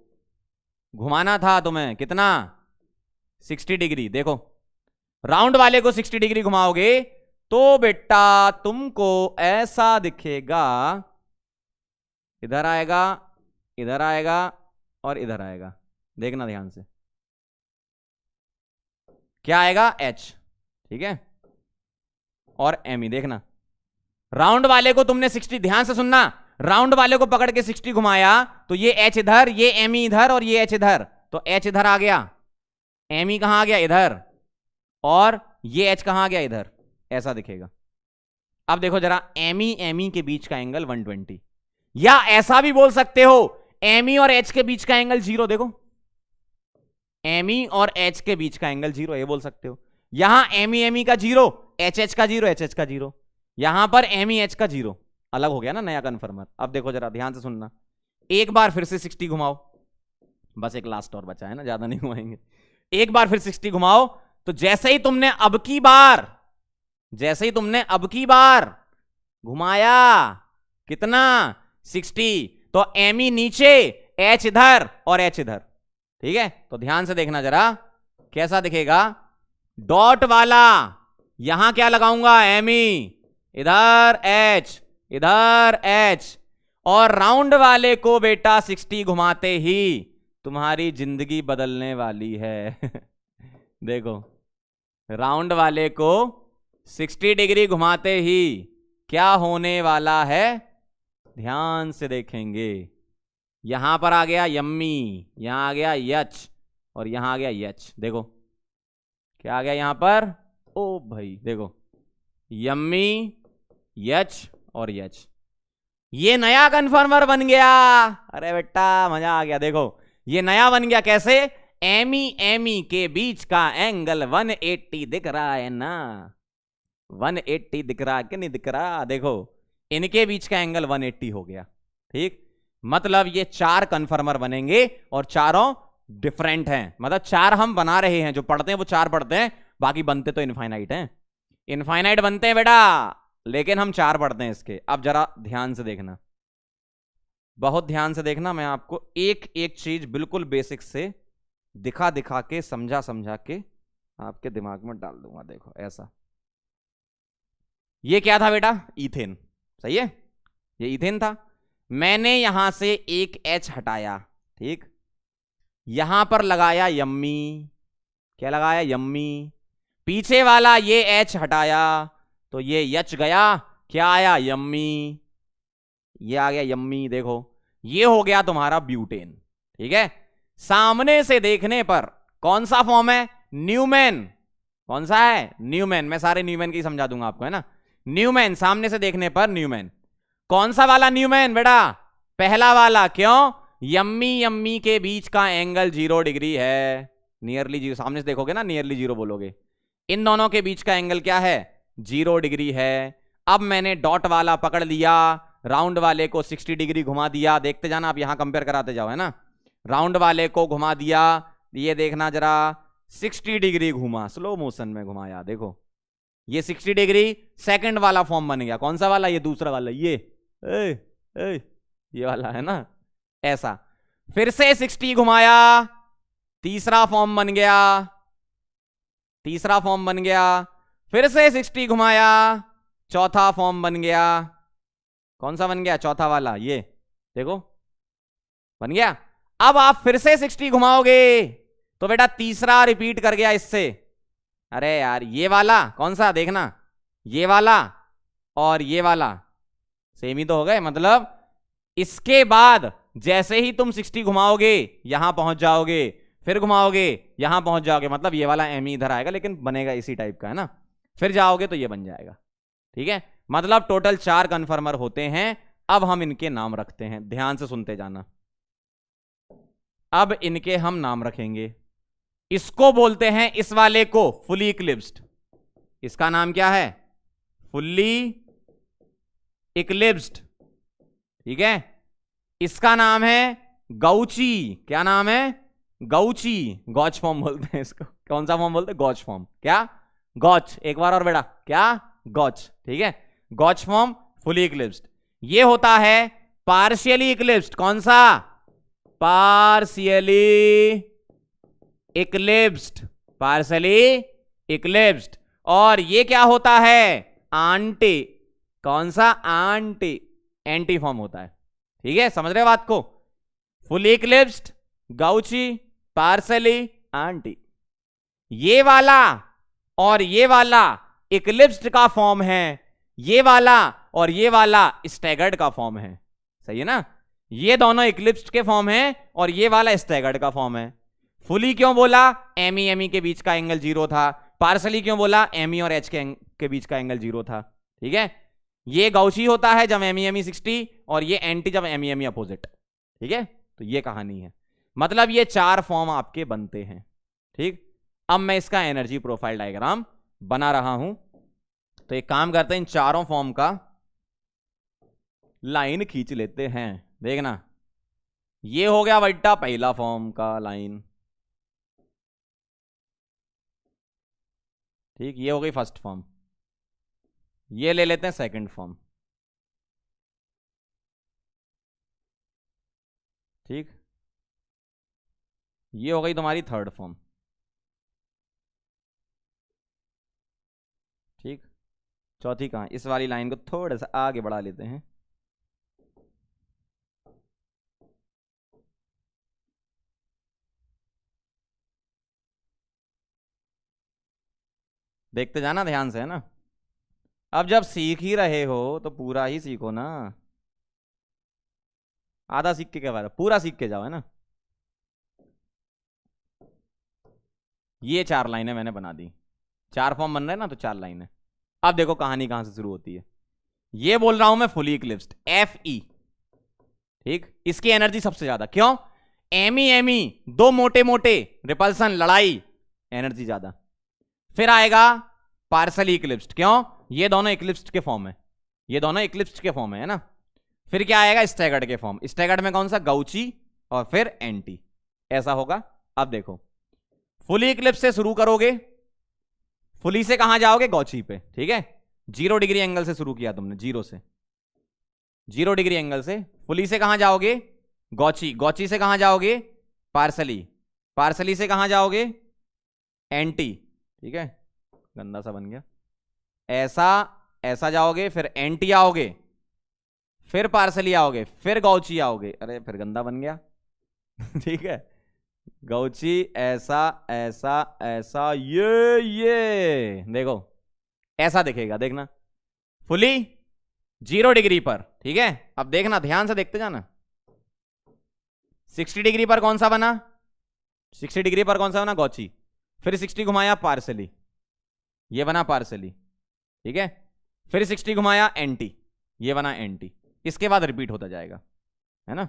घुमाना था तुम्हें कितना, 60 डिग्री, देखो राउंड वाले को 60 डिग्री घुमाओगे तो बेटा तुमको ऐसा दिखेगा, इधर आएगा, इधर आएगा और इधर आएगा, देखना ध्यान से, क्या आएगा H, ठीक है, और एमी, देखना राउंड वाले को तुमने 60, ध्यान से सुनना, राउंड वाले को पकड़ के 60 घुमाया तो ये H इधर, ये एमी इधर और ये H इधर, तो H इधर आ गया, एमी कहां आ गया इधर, और ये H कहां आ गया इधर, ऐसा दिखेगा। अब देखो जरा एमी के बीच का एंगल 120, या ऐसा भी बोल सकते हो एमी और H के बीच का एंगल 0, देखो एमी और H के बीच का एंगल 0, ये बोल सकते हो। यहां एमी का 0, H का 0, H का 0, यहां पर एमी H का 0, अलग हो गया ना नया कन्फर्मर। अब देखो जरा ध्यान से सुनना, एक बार फिर से 60 घुमाओ, बस एक लास्ट और बचा है ना, ज्यादा नहीं घुमाएंगे, एक बार फिर 60 घुमाओ तो जैसे ही तुमने अब की बार घुमाया कितना 60, तो एमी नीचे H इधर और H इधर, ठीक है। तो ध्यान से देखना जरा कैसा दिखेगा, डॉट वाला यहां क्या लगाऊंगा एमी, इधर H इधर H, और राउंड वाले को बेटा 60 घुमाते ही तुम्हारी जिंदगी बदलने वाली है देखो राउंड वाले को 60 डिग्री घुमाते ही क्या होने वाला है, ध्यान से देखेंगे, यहां पर आ गया यम्मी, यहां आ गया यच और यहां आ गया यच, देखो क्या आ गया यहां पर, ओ भाई देखो यम्मी यच और यच, ये नया कन्फर्मर बन गया, अरे बेटा मजा आ गया। देखो ये नया बन गया, कैसे, एमी के बीच का एंगल 180 दिख रहा है ना, 180 दिख रहा कि नहीं दिख रहा, देखो इनके बीच का एंगल 180 हो गया, ठीक। मतलब ये 4 कन्फर्मर बनेंगे और चारों डिफरेंट हैं, मतलब 4 हम बना रहे हैं, जो पढ़ते हैं वो 4 पढ़ते हैं, बाकी बनते तो इनफाइनाइट हैं, इनफाइनाइट बनते हैं बेटा, लेकिन हम 4 पढ़ते हैं इसके। अब जरा ध्यान से देखना, बहुत ध्यान से देखना, मैं आपको एक एक चीज बिल्कुल बेसिक से दिखा दिखा के समझा के आपके दिमाग में डाल दूंगा। देखो ऐसा, ये क्या था बेटा, ईथेन, सही है, ये ईथेन था। मैंने यहां से एक एच हटाया, ठीक, यहां पर लगाया यम्मी, क्या लगाया, यम्मी, पीछे वाला ये एच हटाया तो ये यच गया, क्या आया, यम्मी, ये आ गया यम्मी। देखो ये हो गया तुम्हारा ब्यूटेन, ठीक है। सामने से देखने पर कौन सा फॉर्म है, न्यूमैन, कौन सा है, न्यूमैन। मैं सारे न्यूमैन की समझा दूंगा आपको, है ना। न्यूमैन, सामने से देखने पर न्यूमैन। कौन सा वाला न्यूमैन बेटा, पहला वाला, क्यों, यम्मी यम्मी के बीच का एंगल 0 डिग्री है, नियरली 0, सामने से देखोगे ना नियरली 0 बोलोगे, इन दोनों के बीच का एंगल क्या है, 0 डिग्री है। अब मैंने डॉट वाला पकड़ लिया, राउंड वाले को 60 डिग्री घुमा दिया, देखते जाना आप, यहां कंपेयर कराते जाओ, है ना। राउंड वाले को घुमा दिया, ये देखना जरा, 60 डिग्री घुमा, स्लो मोशन में घुमाया, देखो ये 60 डिग्री सेकंड वाला फॉर्म बन गया। कौन सा वाला, ये दूसरा वाला, ये ये वाला, है ना, ऐसा। फिर से 60 घुमाया, तीसरा फॉर्म बन गया, तीसरा फॉर्म बन गया। फिर से 60 घुमाया, चौथा फॉर्म बन गया। कौन सा बन गया, चौथा वाला, ये देखो बन गया। अब आप फिर से 60 घुमाओगे तो बेटा तीसरा रिपीट कर गया इससे। अरे यार ये वाला कौन सा, देखना, ये वाला और ये वाला सेम ही तो हो गए, मतलब इसके बाद जैसे ही तुम 60 घुमाओगे यहां पहुंच जाओगे, फिर घुमाओगे यहां पहुंच जाओगे, मतलब ये वाला एम इधर आएगा लेकिन बनेगा इसी टाइप का, है ना। फिर जाओगे तो ये बन जाएगा, ठीक है। मतलब टोटल 4 कन्फर्मर होते हैं। अब हम इनके नाम रखते हैं, ध्यान से सुनते जाना। अब इनके हम नाम रखेंगे। इसको बोलते हैं, इस वाले को फुली इक्लिप्स्ड, इसका नाम क्या है, फुल्ली इक्लिप्स्ड, ठीक है। इसका नाम है गाउची, क्या नाम है, गाउची, गॉच फॉर्म बोलते हैं इसको। कौन सा फॉर्म बोलते हैं, गॉच फॉर्म, क्या, गॉच, एक बार और बेटा, क्या, गॉच, ठीक है, गॉच फॉर्म, फुली इक्लिप्स्ड। ये होता है पार्शियली इक्लिप्स्ड, कौन सा, पार्शियली इक्लिप्स्ड, पार्शियली इक्लिप्स्ड। और ये क्या होता है, आंटी, कौन सा, आंटी, एंटी फॉर्म होता है, ठीक है, समझ रहे हो बात को। Fully eclipsed, gauche, partially, anti. ये वाला और ये वाला इक्लिप्स्ड का फॉर्म है, ये वाला और ये वाला स्टैगर्ड का फॉर्म है, सही है ना। ये दोनों इक्लिप्स्ड के फॉर्म है और ये वाला स्टैगर्ड का फॉर्म है। फुली क्यों बोला, एमई के बीच का एंगल 0 था। पार्सली क्यों बोला, एमई और एच के बीच का एंगल 0 था, ठीक है। ये गाउची होता है जब एमई 60 और ये एंटी जब एमई अपोजिट, ठीक है। तो ये कहानी है, मतलब ये 4 फॉर्म आपके बनते हैं, ठीक। अब मैं इसका एनर्जी प्रोफाइल डायग्राम बना रहा हूं, तो एक काम करते हैं, इन चारों फॉर्म का लाइन खींच लेते हैं। देखना, ये हो गया बेटा पहला फॉर्म का लाइन, ठीक, ये हो गई फर्स्ट फॉर्म। ये ले लेते हैं सेकंड फॉर्म, ठीक। ये हो गई तुम्हारी थर्ड फॉर्म, ठीक। चौथी कहां, इस वाली लाइन को थोड़ा सा आगे बढ़ा लेते हैं, देखते जाना ध्यान से, है ना। अब जब सीख ही रहे हो तो पूरा ही सीखो ना, आधा सीख के क्या फायदा, पूरा सीख के जाओ, है ना। ये 4 लाइनें मैंने बना दी, 4 फॉर्म बन रहे हैं ना, तो 4 लाइनें। अब देखो कहानी कहां से शुरू होती है। ये बोल रहा हूं मैं फुली इक्लिप्स्ड, Fe, ठीक। इसकी एनर्जी सबसे ज्यादा, क्यों, एमी दो मोटे मोटे रिपल्सन, लड़ाई, एनर्जी ज्यादा। फिर आएगा पार्सली इक्लिप्स्ड, क्यों, ये दोनों इक्लिप्स्ड के फॉर्म है, ये दोनों इक्लिप्स्ड के फॉर्म है ना। फिर क्या आएगा, स्टैगर्ड के फॉर्म, स्टैगर्ड में कौन सा, गाउची और फिर एंटी, ऐसा होगा। अब देखो फुली इक्लिप्स से शुरू करोगे, फुली से कहां जाओगे, गौची पे, ठीक है। 0 डिग्री एंगल से शुरू किया तुमने, 0 से, 0 डिग्री एंगल से। फुली से कहां जाओगे, गौची, गौची से कहां जाओगे, पार्सली, पार्सली से कहां जाओगे, एंटी, ठीक है, गंदा सा बन गया, ऐसा ऐसा जाओगे, फिर एंटी आओगे, फिर पार्सली आओगे, फिर गौची आओगे, अरे फिर गंदा बन गया। ठीक है, गौची ऐसा ऐसा ऐसा, ये देखो ऐसा दिखेगा, देखना फुली 0 डिग्री पर। ठीक है, अब देखना ध्यान से देखते जाना। 60 डिग्री पर कौन सा बना, 60 डिग्री पर कौन सा बना, गौची। फिर 60 घुमाया पार्सली, ये बना पार्सली। ठीक है, फिर 60 घुमाया एंटी, ये बना एंटी। इसके बाद रिपीट होता जाएगा, है ना,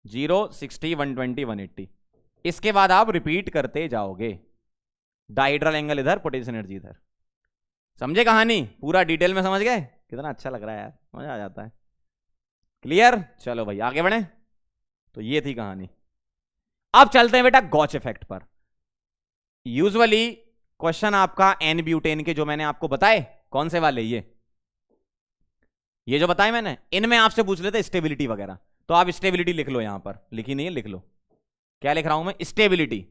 0 60 120 180। इसके बाद आप रिपीट करते जाओगे। डाइड्रल एंगल इधर, पोटेंशियल एनर्जी इधर। समझे कहानी, पूरा डिटेल में समझ गए? कितना अच्छा लग रहा है यार, मजा आ जाता है। क्लियर? चलो भाई आगे बढ़े। तो ये थी कहानी। अब चलते हैं बेटा गॉच इफेक्ट पर। यूजुअली क्वेश्चन आपका एन ब्यूटेन के जो मैंने आपको बताए, कौन से वाले, ये जो बताए मैंने, इनमें आपसे पूछ लेते स्टेबिलिटी वगैरह। तो आप स्टेबिलिटी लिख लो, यहां पर लिखी नहीं है, लिख लो। क्या लिख रहा हूं मैं, स्टेबिलिटी।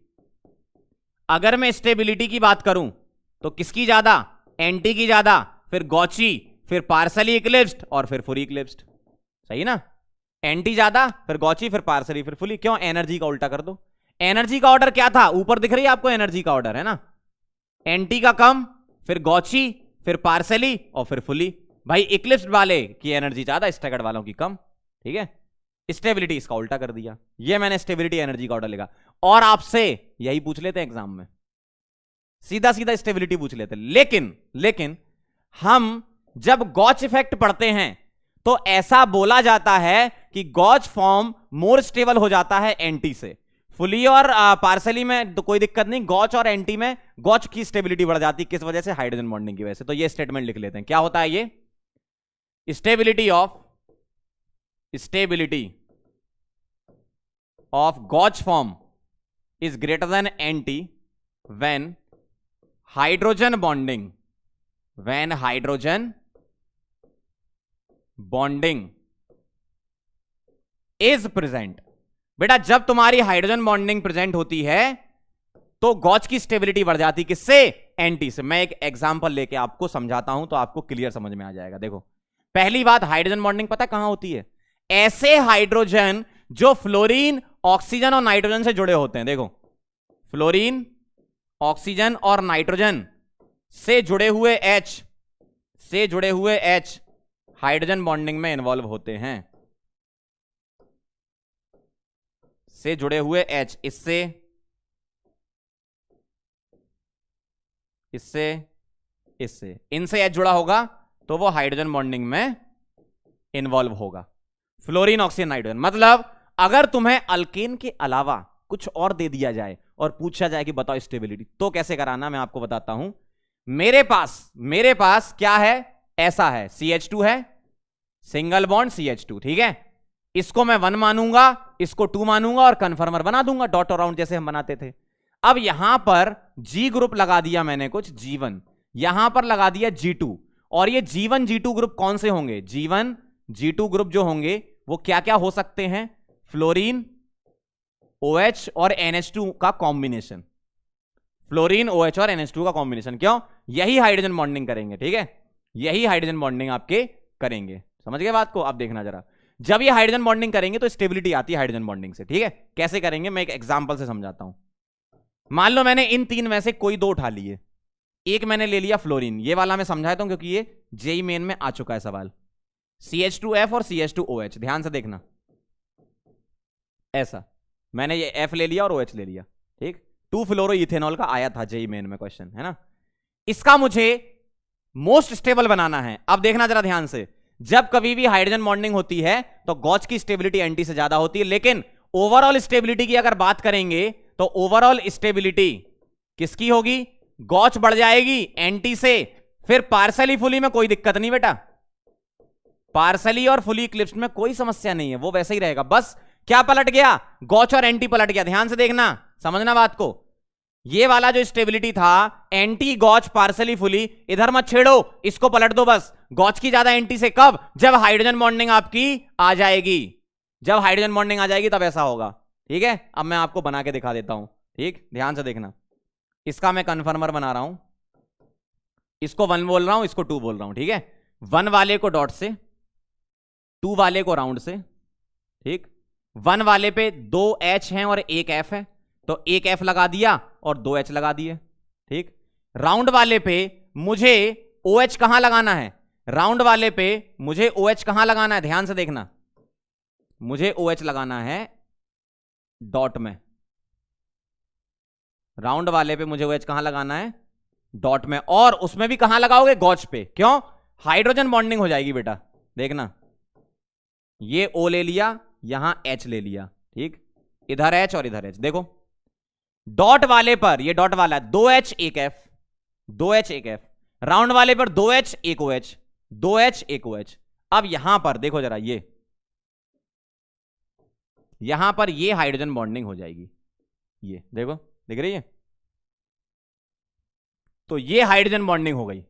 अगर मैं स्टेबिलिटी की बात करूं तो किसकी ज्यादा, एंटी की ज्यादा, फिर गॉची, फिर पार्सली इक्लिप्स्ड और फिर फुली इक्लिप्स्ड। सही ना, एंटी ज्यादा, फिर गॉची, फिर पार्सली, फिर फुली। क्यों, एनर्जी का उल्टा कर दो। एनर्जी का ऑर्डर क्या था, ऊपर दिख रही है आपको एनर्जी का ऑर्डर, है ना। एंटी का कम, फिर गॉची, फिर पार्सली और फिर फुली। भाई इक्लिप्स्ड वाले की एनर्जी ज्यादा, स्टैगर्ड वालों की कम। ठीक है, स्टेबिलिटी इसका उल्टा कर दिया। ये मैंने स्टेबिलिटी एनर्जी का ऑर्डर लिखा। और आपसे यही पूछ लेते हैं एग्जाम में, सीधा सीधा स्टेबिलिटी पूछ लेते। लेकिन हम जब गॉच इफेक्ट पढ़ते हैं तो ऐसा बोला जाता है कि गॉच फॉर्म मोर स्टेबल हो जाता है एंटी से। फुली और पार्सली में तो कोई दिक्कत नहीं, गॉच और एंटी में गॉच की स्टेबिलिटी बढ़ जाती है। किस वजह से, हाइड्रोजन बॉन्डिंग की वजह से। तो ये स्टेटमेंट लिख लेते हैं, क्या होता है ये, stability of gauche form is greater than NT when hydrogen bonding is present। बेटा जब तुम्हारी हाइड्रोजन बॉन्डिंग प्रेजेंट होती है तो गॉच की स्टेबिलिटी बढ़ जाती, किससे, एंटी से। मैं एक एग्जांपल लेके आपको समझाता हूं तो आपको क्लियर समझ में आ जाएगा। देखो पहली बात, हाइड्रोजन बॉन्डिंग पता कहां होती है, ऐसे हाइड्रोजन जो फ्लोरीन, ऑक्सीजन और नाइट्रोजन से जुड़े होते हैं। देखो फ्लोरीन, ऑक्सीजन और नाइट्रोजन से जुड़े हुए H हाइड्रोजन बॉन्डिंग में इन्वॉल्व होते हैं। से जुड़े हुए H, इससे इनसे H जुड़ा होगा तो वो हाइड्रोजन बॉन्डिंग में इन्वॉल्व होगा। Fluorine, oxygen, nitrogen. मतलब अगर तुम्हें अल्केन के अलावा कुछ और दे दिया जाए और पूछा जाए कि बताओ स्टेबिलिटी, तो कैसे कराना मैं आपको बताता हूं। मेरे पास क्या है, ऐसा है, CH2 है, सिंगल बॉन्ड CH2। ठीक है, इसको मैं 1 मानूंगा, इसको 2 मानूंगा और कन्फर्मर बना दूंगा डॉट अराउंड जैसे हम बनाते थे। अब यहां पर G ग्रुप लगा दिया मैंने, कुछ G1, यहां पर लगा दिया G2। और ये G1 G2 ग्रुप कौन से होंगे, G1 G2 ग्रुप जो होंगे वो क्या क्या हो सकते हैं, फ्लोरीन, OH और NH2 का कॉम्बिनेशन। फ्लोरीन, OH और NH2 का कॉम्बिनेशन। क्यों, यही हाइड्रोजन बॉन्डिंग करेंगे। ठीक है, यही हाइड्रोजन बॉन्डिंग आपके करेंगे। समझ गए बात को? आप देखना जरा, जब ये हाइड्रोजन बॉन्डिंग करेंगे तो स्टेबिलिटी आती है हाइड्रोजन बॉन्डिंग से। ठीक है, कैसे करेंगे मैं एक एग्जांपल से समझाता हूं। मान लो मैंने इन 3 में से कोई 2 उठा लिए, एक मैंने ले लिया फ्लोरीन, ये वाला मैं समझाता हूं क्योंकि ये जेई मेन में आ चुका है सवाल। CH2F और CH2OH, ध्यान से देखना, ऐसा मैंने ये F ले लिया और OH ले लिया। ठीक, 2 फ्लोरो इथेनॉल का आया था जेई मेन में क्वेश्चन, है ना। इसका मुझे मोस्ट स्टेबल बनाना है। अब देखना जरा ध्यान से, जब कभी भी हाइड्रोजन बॉन्डिंग होती है तो गॉच की स्टेबिलिटी एंटी से ज्यादा होती है। लेकिन ओवरऑल स्टेबिलिटी की अगर बात करेंगे तो ओवरऑल स्टेबिलिटी किसकी होगी, गॉच बढ़ जाएगी एंटी से। फिर पार्सली फुली में कोई दिक्कत नहीं बेटा, पार्सली और फुली इक्लिप्स्ड में कोई समस्या नहीं है, वो वैसे ही रहेगा। बस क्या पलट गया, गॉच और एंटी पलट गया। ध्यान से देखना, समझना बात को। ये वाला जो स्टेबिलिटी था, एंटी, गॉच, पार्सली, फुली, इधर मत छेड़ो, इसको पलट दो बस। गॉच की ज्यादा एंटी से कब, जब हाइड्रोजन बॉन्डिंग आपकी आ जाएगी। जब हाइड्रोजन बॉन्डिंग आ जाएगी तब ऐसा होगा। ठीक है, अब मैं आपको बना के दिखा देता हूं। ठीक, ध्यान से देखना, इसका मैं कन्फर्मर बना रहा हूं, इसको 1 बोल रहा हूं, इसको 2 बोल रहा हूं। ठीक है, 1 वाले को डॉट से 2 वाले को राउंड से, ठीक। 1 वाले पे 2 H हैं और 1 F है, तो 1 F लगा दिया और 2 H लगा दिए, ठीक। राउंड वाले पे मुझे OH कहां लगाना है, राउंड वाले पे मुझे OH कहां लगाना है, ध्यान से देखना, मुझे OH लगाना है डॉट में। राउंड वाले पे मुझे OH कहां लगाना है, डॉट में। और उसमें भी कहां लगाओगे, गॉच पे। क्यों, हाइड्रोजन बॉन्डिंग हो जाएगी बेटा, देखना। ये O ले लिया, यहां H ले लिया, ठीक। इधर H और इधर H। देखो डॉट वाले पर, ये डॉट वाला है, 2H 1 F, 2H 1 F। Round वाले पर 2H 1 OH, 2H 1 OH। अब यहां पर देखो जरा, ये यहां पर ये हाइड्रोजन बॉन्डिंग हो जाएगी, ये देखो, दिख रही है। तो ये हाइड्रोजन बॉन्डिंग हो गई,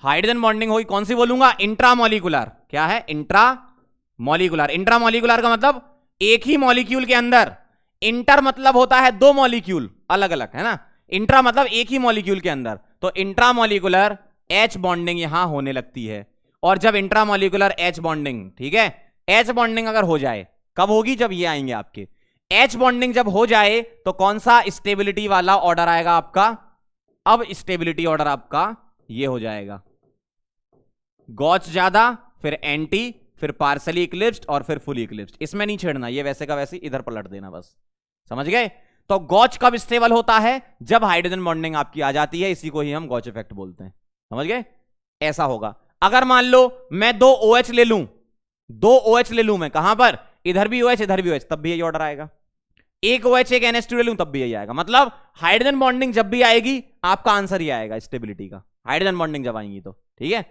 हाइड्रोजन बॉन्डिंग होगी। कौन सी बोलूंगा, इंट्रामोलिकुलर। क्या है, इंट्रामोलिकुलर। इंट्रामोलिकुलर का मतलब एक ही मॉलिक्यूल के अंदर, इंटर मतलब होता है 2 मॉलिक्यूल अलग अलग, है ना। इंट्रा मतलब एक ही मॉलिक्यूल के अंदर, तो इंट्रामोलिकुलर H बॉन्डिंग यहां होने लगती है। और जब इंट्रामोलिकुलर H बॉन्डिंग, ठीक है, H बॉन्डिंग अगर हो जाए, कब होगी, जब ये आएंगे आपके H बॉन्डिंग जब हो जाए, तो कौन सा स्टेबिलिटी वाला ऑर्डर आएगा आपका, अब स्टेबिलिटी ऑर्डर आपका ये हो जाएगा, गॉच ज्यादा, फिर एंटी, फिर पार्सली इक्लिप्स्ड और फिर फुली इक्लिप्स्ड। इसमें नहीं छेड़ना, ये वैसे का वैसे इधर पलट देना बस, समझ गए। तो गॉच कब स्टेबल होता है, जब हाइड्रोजन बॉन्डिंग आपकी आ जाती है, इसी को ही हम गॉच इफेक्ट बोलते हैं, समझ गए। ऐसा होगा। अगर मान लो मैं 2 OH ले लूं, 2 OH ले लूं मैं, कहां पर, इधर भी OH इधर भी OH, तब भी यही ऑर्डर आएगा। 1 OH 1 NH2 ले लूं, तब भी यही आएगा। मतलब हाइड्रोजन बॉन्डिंग जब भी आएगी, आपका आंसर ही आएगा स्टेबिलिटी का, हाइड्रोजन बॉन्डिंग जब आएंगी तो, ठीक है।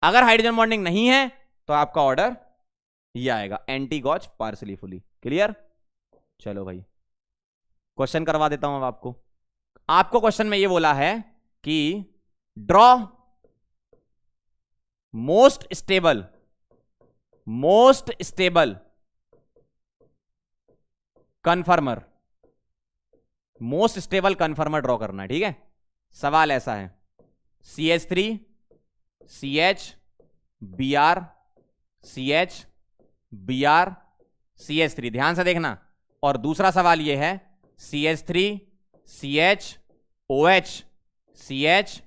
अगर हाइड्रोजन बॉन्डिंग नहीं है, तो आपका ऑर्डर ये आएगा, एंटी गॉच पार्सली फुली। क्लियर। चलो भाई, क्वेश्चन करवा देता हूं अब आपको। आपको क्वेश्चन में ये बोला है कि draw most stable कन्फर्मर, most stable कन्फर्मर draw करना है, ठीक है। सवाल ऐसा है, CH3 CH Br CH Br CH3, ध्यान से देखना। और दूसरा सवाल यह है, CH3 CH OH CH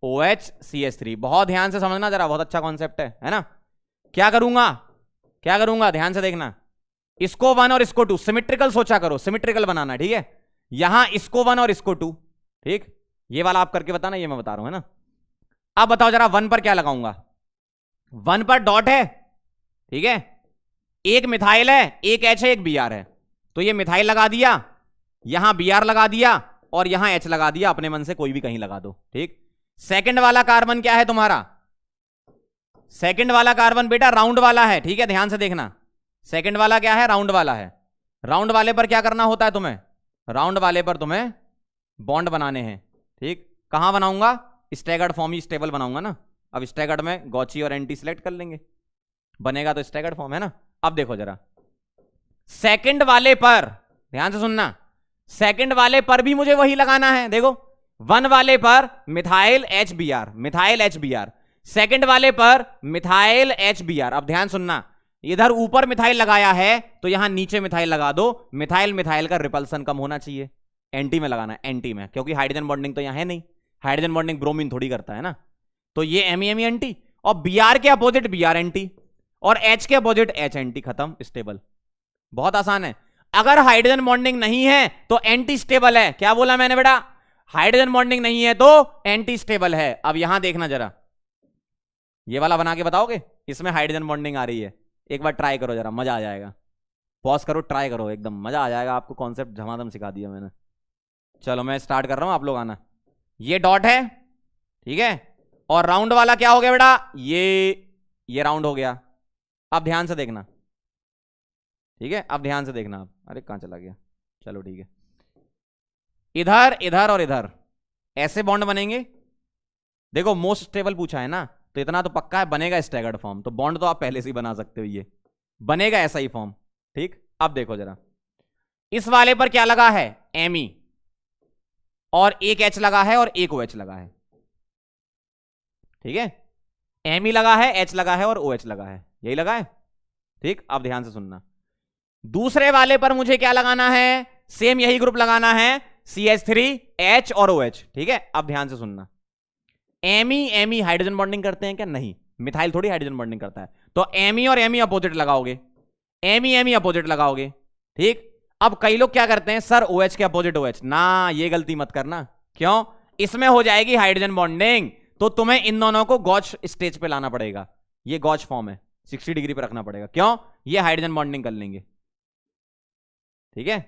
OH CH3। बहुत ध्यान से समझना जरा, बहुत अच्छा कॉन्सेप्ट है ना। क्या करूंगा, ध्यान से देखना। इसको 1 और इसको 2 सिमेट्रिकल सोचा करो, सिमेट्रिकल बनाना, ठीक है। यहां इसको 1 और इसको 2, ठीक। ये वाला आप करके बताना, ये मैं बता रहा हूं, है ना। अब बताओ जरा, 1 पर क्या लगाऊंगा, 1 पर डॉट है, ठीक है, एक मिथाइल है, एक H है, एक Br है, तो ये मिथाइल लगा दिया, यहां Br लगा दिया और यहां H लगा दिया, अपने मन से कोई भी कहीं लगा दो, ठीक। सेकंड वाला कार्बन क्या है तुम्हारा, सेकंड वाला कार्बन बेटा राउंड वाला है, ठीक है, ध्यान से देखना। सेकंड वाला क्या है, राउंड वाला है। राउंड वाले पर क्या करना होता है तुम्हें, राउंड वाले पर तुम्हें बॉन्ड बनाने हैं, ठीक। कहां बनाऊंगा, स्टैगर्ड फॉर्म ही स्टेबल बनाऊंगा ना। अब स्टैगर्ड में गॉची और एंटी सिलेक्ट कर लेंगे, बनेगा तो स्टैगर्ड फॉर्म, है ना। अब देखो जरा, सेकंड वाले पर ध्यान से सुनना, सेकंड वाले पर भी मुझे वही लगाना है। देखो 1 वाले पर methyl HBr, methyl HBr, second वाले पर मिथाइल HBr। अब ध्यान सुनना, इधर ऊपर मिथाइल लगाया है तो यहां नीचे मिथाइल लगा दो, मिथाइल मिथाइल का रिपल्सन कम होना चाहिए, एंटी में लगाना है, एंटी में, क्योंकि हाइड्रोजन बॉन्डिंग तो यहां है नहीं, हाइड्रोजन बॉन्डिंग ब्रोमीन थोड़ी करता है ना। तो ये MEME एंटी, और Br के अपोजिट Br एंटी, और H के अपोजिट H एंटी, खत्म, स्टेबल। बहुत आसान है। अगर हाइड्रोजन बॉन्डिंग नहीं है तो एंटी स्टेबल है। क्या बोला मैंने बेटा, हाइड्रोजन बॉन्डिंग नहीं है तो एंटी स्टेबल है। अब यहां देखना जरा, ये वाला बना के बताओगे, इसमें हाइड्रोजन बॉन्डिंग आ रही है, एक बार ट्राई करो जरा, मजा आ जाएगा। पॉज करो, ट्राई करो, एकदम मजा आ जाएगा आपको। कॉन्सेप्ट झमाझम सिखा दिया मैंने। चलो मैं स्टार्ट कर रहा हूं, आप लोग आना। ये डॉट है, ठीक है, और राउंड वाला क्या हो गया बेटा, ये राउंड हो गया। अब ध्यान से देखना, ठीक है, अब ध्यान से देखना आप। अरे कहां चला गया, चलो ठीक है। इधर इधर और इधर ऐसे बॉन्ड बनेंगे। देखो मोस्ट स्टेबल पूछा है ना, तो इतना तो पक्का है बनेगा स्टैगर्ड फॉर्म, तो बॉन्ड तो आप पहले से ही बना सकते हो, ये बनेगा ऐसा ही फॉर्म, ठीक। अब देखो जरा, इस वाले पर क्या लगा है, Me, और एक H लगा है और एक OH लगा है, ठीक है। Me लगा है, H लगा है और OH लगा है, यही लगा है। ठीक, अब ध्यान से सुनना। दूसरे वाले पर मुझे क्या लगाना है, सेम यही ग्रुप लगाना है, CH3H और OH। ठीक है, अब ध्यान से सुनना। एमी हाइड्रोजन बॉन्डिंग करते हैं क्या? नहीं, मिथाइल थोड़ी हाइड्रोजन बॉन्डिंग करता है। तो एमी और एमी अपोजिट लगाओगे, एमी अपोजिट लगाओगे। ठीक, अब कई लोग क्या करते हैं, सर OH के अपोजिट OH ना, ये गलती मत करना। क्यों? इसमें हो जाएगी हाइड्रोजन बॉन्डिंग, तो तुम्हें इन दोनों को गॉच स्टेज पे लाना पड़ेगा। ये गॉच फॉर्म है, 60 डिग्री पे रखना पड़ेगा। क्यों? ये हाइड्रोजन बॉन्डिंग कर लेंगे। ठीक है,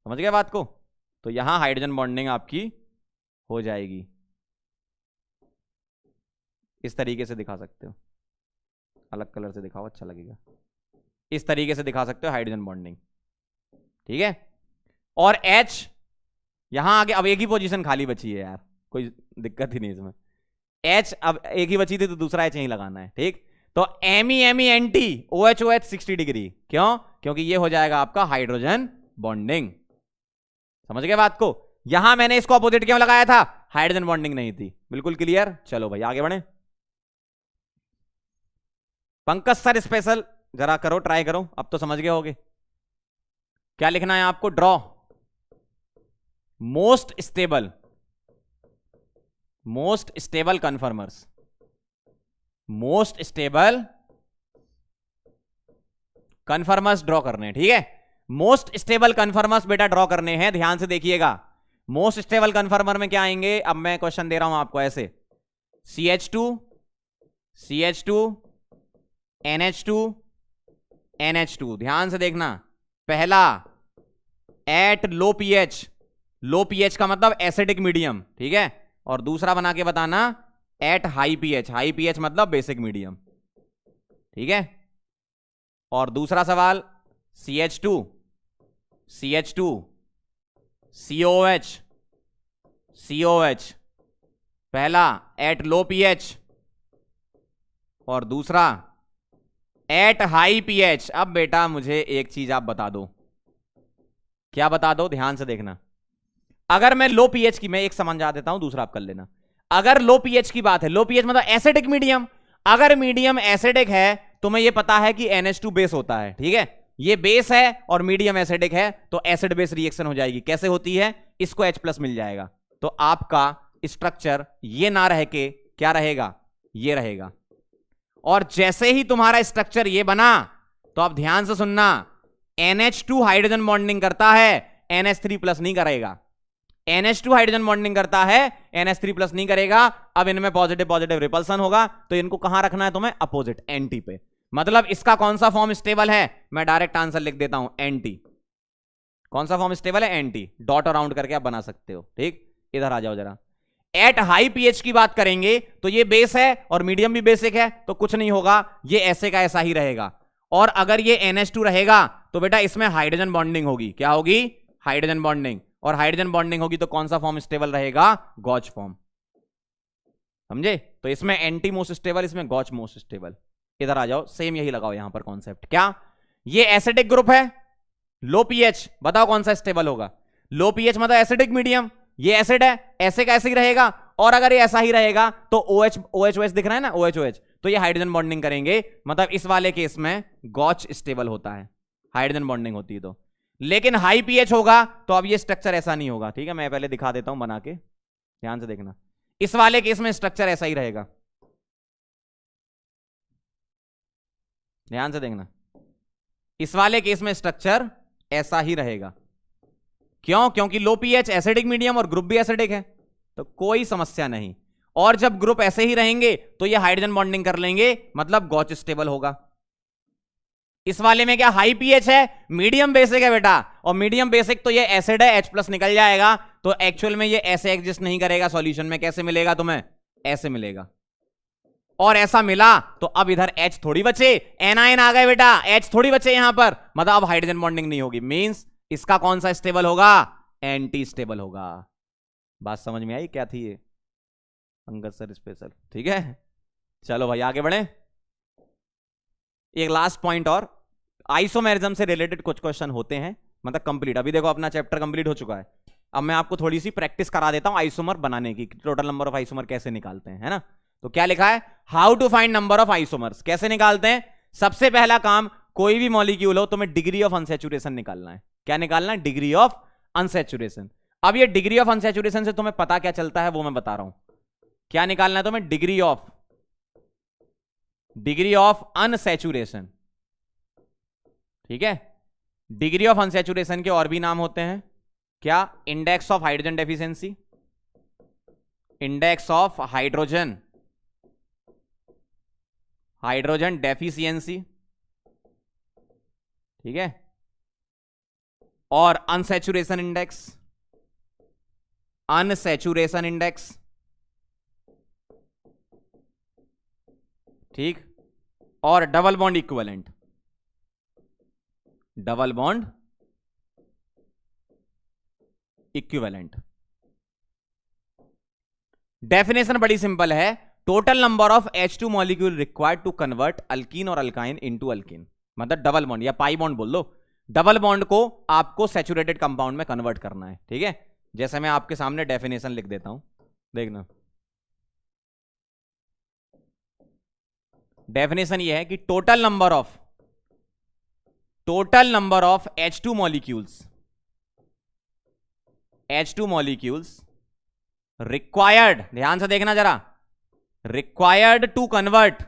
समझ गए बात को? तो यहां हाइड्रोजन बॉन्डिंग आपकी हो जाएगी। इस तरीके से दिखा सकते हो, अलग कलर से दिखाओ, अच्छा लगेगा। इस तरीके से दिखा सकते हो हाइड्रोजन बॉन्डिंग। ठीक है, और H यहां आगे अब एक ही पोजीशन खाली बची है यार, कोई दिक्कत ही नहीं इसमें। H अब एक ही बची थी तो दूसरा H यहीं लगाना है। ठीक, तो एमी एंटी OH OH 60 डिग्री। क्यों? क्योंकि ये हो जाएगा आपका हाइड्रोजन बॉन्डिंग। समझ गए बात को? यहां मैंने इसको अपोजिट क्यों लगाया था, हाइड्रोजन बॉन्डिंग नहीं थी। बिल्कुल क्लियर? चलो भाई आगे बढ़े। पंकज सर स्पेशल जरा करो, ट्राई करो, अब तो समझ गए होगे। क्या लिखना है आपको? Draw most stable conformers. Most stable conformers draw करने हैं। ठीक है, मोस्ट स्टेबल कन्फर्मर्स बेटा ड्रॉ करने हैं, ध्यान से देखिएगा। मोस्ट स्टेबल कन्फर्मर में क्या आएंगे, अब मैं क्वेश्चन दे रहा हूं आपको ऐसे, CH2 NH2 ध्यान से देखना। पहला at low pH, low pH का मतलब एसिडिक मीडियम। ठीक है, और दूसरा बना के बताना at high pH, high pH मतलब बेसिक मीडियम। ठीक है, और दूसरा सवाल CH2 COH, पहला एट लो पीएच और दूसरा एट हाई पीएच। अब बेटा मुझे एक चीज आप बता दो, क्या बता दो, ध्यान से देखना। अगर मैं लो पीएच की, मैं एक समझा देता हूं, दूसरा आप कर लेना। अगर लो पीएच की बात है, लो पीएच मतलब एसिडिक मीडियम, अगर मीडियम एसिडिक है तो मैं ये पता है कि NH2 बेस होता है। ठीक है, ये बेस है और मीडियम एसिडिक है तो एसिड बेस रिएक्शन हो जाएगी। कैसे होती है, इसको H+ मिल जाएगा, तो आपका स्ट्रक्चर ये ना रह के क्या रहेगा, ये रहेगा। और जैसे ही तुम्हारा स्ट्रक्चर ये बना तो आप ध्यान से सुनना, NH2 हाइड्रोजन बॉन्डिंग करता है, NH3+ नहीं करेगा। NH2 हाइड्रोजन बॉन्डिंग करता है, NH3+ नहीं करेगा। अब इनमें पॉजिटिव पॉजिटिव रिपल्सन होगा, तो इनको कहां रखना है तुम्हें, अपोजिट, एंटी पे। मतलब इसका कौन सा फॉर्म स्टेबल है, मैं डायरेक्ट आंसर लिख देता हूं, एंटी। कौन सा फॉर्म स्टेबल है, एंटी। डॉट अराउंड करके आप बना सकते हो। ठीक, इधर आ जाओ जरा। एट हाई पीएच की बात करेंगे तो ये बेस है और मीडियम भी बेसिक है, तो कुछ नहीं होगा, ये ऐसे का ऐसा ही रहेगा। और अगर ये NH2 रहेगा तो बेटा इसमें हाइड्रोजन बॉन्डिंग होगी। क्या होगी, हाइड्रोजन बॉन्डिंग। और हाइड्रोजन बॉन्डिंग होगी तो कौन सा फॉर्म स्टेबल रहेगा, गॉच फॉर्म। समझे? तो इसमें एंटी मोस्ट स्टेबल, इसमें गॉच मोस्ट स्टेबल। इधर आ जाओ, सेम यही लगाओ यहां पर कॉन्सेप्ट। क्या, ये एसिडिक ग्रुप है, लो पीएच, बताओ कौन सा स्टेबल होगा। लो पीएच मतलब एसिडिक मीडियम, ये एसिड है, ऐसे का ऐसे ही रहेगा। और अगर ये ऐसा ही रहेगा तो OH दिख रहा है ना, OH, तो ये हाइड्रोजन बॉन्डिंग करेंगे। मतलब इस वाले केस में गॉच स्टेबल होता है, हाइड्रोजन बॉन्डिंग होती है तो। लेकिन हाई पीएच होगा तो अब ये स्ट्रक्चर ऐसा नहीं होगा। ठीक है, मैं पहले दिखा देता हूं बना के, ध्यान से देखना। इस वाले केस में स्ट्रक्चर ऐसा ही रहेगा, ध्यान से देखना। इस वाले केस में स्ट्रक्चर ऐसा ही रहेगा। क्यों? क्योंकि लो पीएच, एसिडिक मीडियम और ग्रुप भी एसिडिक है, तो कोई समस्या नहीं। और जब ग्रुप ऐसे ही रहेंगे तो ये हाइड्रोजन बॉन्डिंग कर लेंगे, मतलब गॉच स्टेबल होगा। इस वाले में क्या, हाई पीएच है, मीडियम बेसिक है बेटा, और मीडियम बेसिक तो ये एसिड है, H+ निकल जाएगा, तो एक्चुअल में ये ऐसे एग्जिस्ट नहीं करेगा सॉल्यूशन में। कैसे मिलेगा तुम्हें, ऐसे मिलेगा। और ऐसा मिला तो अब इधर H थोड़ी बचे, एनायन आ गए बेटा, H थोड़ी बचे यहां पर, मतलब अब हाइड्रोजन बॉन्डिंग नहीं होगी। मींस इसका कौन सा स्टेबल होगा, एंटी स्टेबल होगा। बात समझ में आई क्या थी ये, पंकज सर स्पेशल। ठीक है, चलो भाई आगे बढ़े। एक लास्ट पॉइंट और, आइसोमेरिज्म से रिलेटेड कुछ क्वेश्चन होते हैं, मतलब कंप्लीट। अभी देखो अपना चैप्टर कंप्लीट हो चुका है, अब मैं आपको थोड़ी सी प्रैक्टिस करा देता हूं आइसोमर बनाने की, टोटल नंबर ऑफ आइसोमर कैसे निकालते हैं, है ना। तो क्या लिखा है, how to find number of isomers, कैसे निकालते हैं। सबसे पहला काम, कोई भी मॉलिक्यूल हो तुम्हें डिग्री ऑफ अनसैचुरेशन निकालना है। क्या निकालना है? Degree of unsaturation. अब ये डिग्री ऑफ अनसैचुरेशन से तुम्हें पता क्या चलता है वो मैं बता रहा हूं। क्या निकालना है तुम्हें? Degree of unsaturation. ठीक है, डिग्री ऑफ अनसैचुरेशन के और भी नाम होते हैं। क्या? Index of hydrogen deficiency, index of hydrogen deficiency, ठीक है, और अनसैचुरेशन इंडेक्स, ठीक, और डबल बॉन्ड इक्विवेलेंट। डेफिनेशन बड़ी सिंपल है। Total number of H2 molecule required to convert alkene और अल्काइन इनटू अल्कीन, मतलब डबल बॉन्ड या पाई बॉन्ड बोल दो। डबल बॉन्ड को आपको सैचुरेटेड कंपाउंड में कन्वर्ट करना है। ठीक है, जैसे मैं आपके सामने डेफिनेशन लिख देता हूं, देखना। डेफिनेशन ये है कि total number of H2 molecules required, ध्यान से देखना जरा, required to convert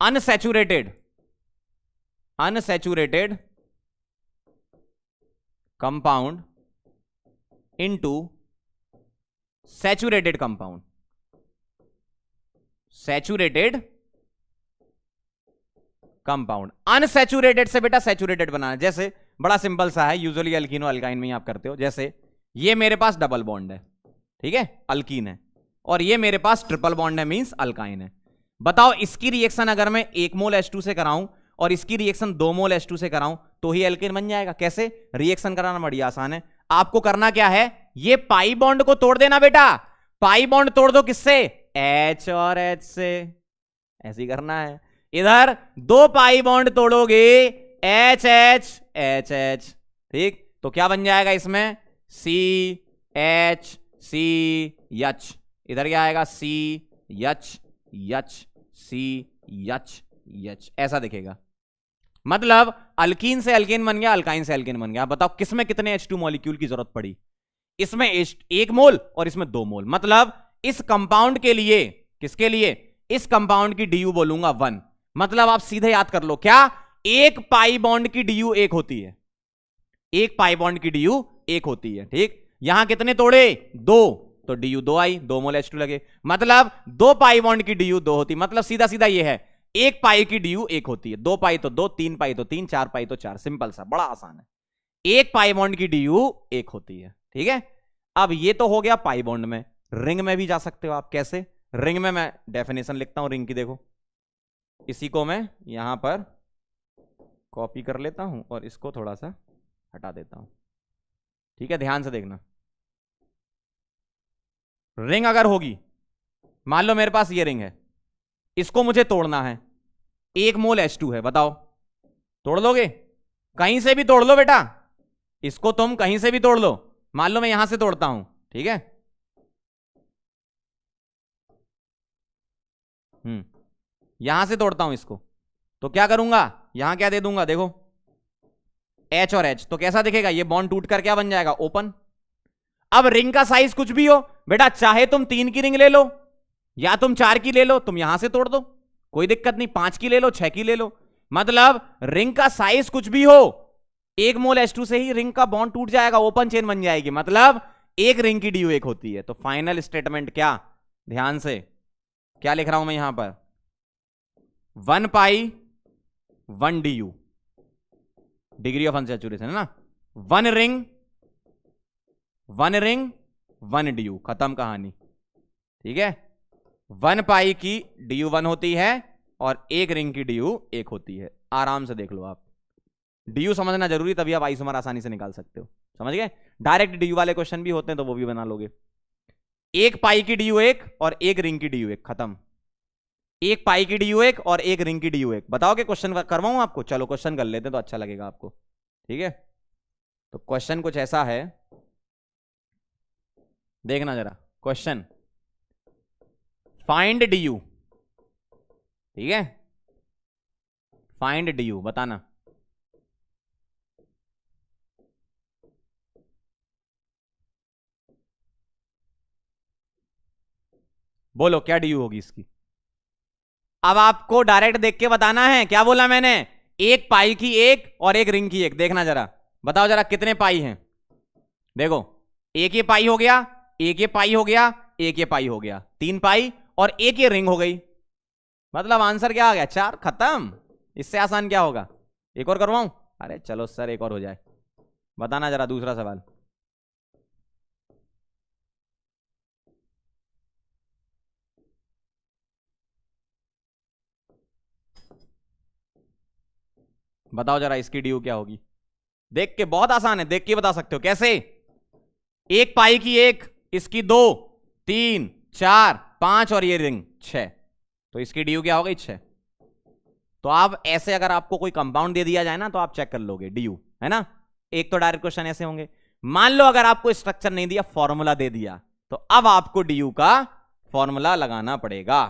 unsaturated compound into saturated compound. Unsaturated से बेटा सैचुरेटेड बनाना। जैसे बड़ा सिंपल सा है, यूजुअली अल्कीनो अल्काइन में आप करते हो। जैसे ये मेरे पास डबल बॉन्ड है, ठीक है, अल्कीन है, और ये मेरे पास ट्रिपल बॉन्ड है, मींस अल्काइन है। बताओ इसकी रिएक्शन अगर मैं 1 मोल H2 से कराऊं और इसकी रिएक्शन 2 मोल H2 से कराऊं तो ही अल्कीन बन जाएगा। कैसे? रिएक्शन कराना बड़ी आसान है। आपको करना क्या है? ये पाई बॉन्ड को तोड़ देना बेटा। पाई बॉन्ड तोड़ दो किससे? H और H से। ऐसे ही करना है। इधर 2 पाई बॉन्ड तोड़ोगे, HH, ठीक, तो क्या बन जाएगा इसमें? CH, इधर क्या आएगा? CH, ऐसा दिखेगा। मतलब अल्कीन से अल्केन बन गया, अल्काइन से अल्केन बन गया। बताओ किसमें कितने H2 मॉलिक्यूल की जरूरत पड़ी? इसमें 1 मोल और इसमें 2 मोल। मतलब इस कंपाउंड के लिए, किसके लिए? इस कंपाउंड की DU बोलूंगा 1। मतलब आप सीधे याद कर लो, क्या? एक पाई बॉन्ड की DU 1 होती है। एक पाई बॉन्ड की DU 1 होती है, ठीक। यहां कितने तोड़े? 2, तो DU 2 आई, 2 मोल H2 लगे। मतलब 2 पाई बॉन्ड की DU 2 होती। मतलब सीधा सीधा ये है, 1 पाई की DU 1 होती है। 2 पाई तो 2, 3 पाई तो 3, 4 पाई तो 4। सिंपल सा, बड़ा आसान है। 1 पाई बॉन्ड की DU 1 होती है, ठीक है। अब ये तो हो गया पाई बॉन्ड में। रिंग में भी जा सकते हो आप। कैसे? रिंग में मैं डेफिनेशन लिखता हूं रिंग की, देखो। इसी को मैं यहां पर कॉपी कर लेता हूं और इसको थोड़ा सा हटा देता हूं, ठीक है। ध्यान से देखना। रिंग अगर होगी, मान लो मेरे पास ये रिंग है, इसको मुझे तोड़ना है। 1 मोल H2 है, बताओ तोड़ लोगे? कहीं से भी तोड़ लो बेटा, इसको तुम कहीं से भी तोड़ लो। मान लो मैं यहां से तोड़ता हूं, ठीक है। यहां से तोड़ता हूं इसको, तो क्या करूंगा? यहां क्या दे दूंगा? देखो H और H, तो कैसा दिखेगा? ये बॉन्ड टूट कर क्या बन जाएगा? ओपन। अब रिंग का साइज कुछ भी हो बेटा, चाहे तुम 3 की रिंग ले लो या तुम 4 की ले लो, तुम यहां से तोड़ दो, कोई दिक्कत नहीं। 5 की ले लो, 6 की ले लो। मतलब रिंग का साइज कुछ भी हो, 1 मोल H2 से ही रिंग का बॉन्ड टूट जाएगा, ओपन चेन बन जाएगी। मतलब एक रिंग की DU 1 होती है। तो फाइनल स्टेटमेंट क्या? ध्यान से क्या लिख रहा हूं मैं यहां पर? 1 पाई 1 DU, डिग्री ऑफ अनसैचुरेशन है ना। 1 रिंग 1 DU, खत्म कहानी, ठीक है। 1 पाई की DU 1 होती है और 1 रिंग की DU 1 होती है। आराम से देख लो आप। DU समझना जरूरी, तभी आप आइसोमर आसानी से निकाल सकते हो। समझ गए? डायरेक्ट DU वाले क्वेश्चन भी होते हैं तो वो भी बना लोगे। 1 पाई की DU 1 और 1 रिंग की DU 1, खत्म। 1 पाई की DU 1 और 1 रिंग की DU 1। बताओगे क्वेश्चन करवाऊं आपको? चलो क्वेश्चन कर लेते हैं तो अच्छा लगेगा आपको, ठीक है। तो क्वेश्चन कुछ ऐसा है, देखना जरा। क्वेश्चन, फाइंड DU ठीक है, फाइंड डी यू, बताना। बोलो क्या डी यू होगी इसकी। अब आपको डायरेक्ट देख के बताना है, क्या बोला मैंने, एक पाई की एक और एक रिंग की एक। देखना जरा, बताओ जरा कितने पाई हैं। देखो, एक ये पाई हो गया, एक ये पाई हो गया, एक ये पाई हो गया, 3 पाई और एक ये रिंग हो गई। मतलब आंसर क्या आ गया, 4, खत्म। इससे आसान क्या होगा। एक और करवाऊं, अरे चलो सर एक और हो जाए। बताना जरा दूसरा सवाल। बताओ जरा इसकी डी यू क्या होगी। देख के, बहुत आसान है, देख के बता सकते हो। कैसे, एक पाई की एक, इसकी 2, 3, 4, 5 और ये रिंग 6, तो इसकी डी यू क्या हो गई, 6। तो आप ऐसे अगर आपको कोई कंपाउंड दे दिया जाए ना तो आप चेक कर लोगे डी यू, है ना। एक तो डायरेक्ट क्वेश्चन ऐसे होंगे। मान लो अगर आपको स्ट्रक्चर नहीं दिया, फॉर्मूला दे दिया, तो अब आपको डी यू का फॉर्मूला लगाना पड़ेगा।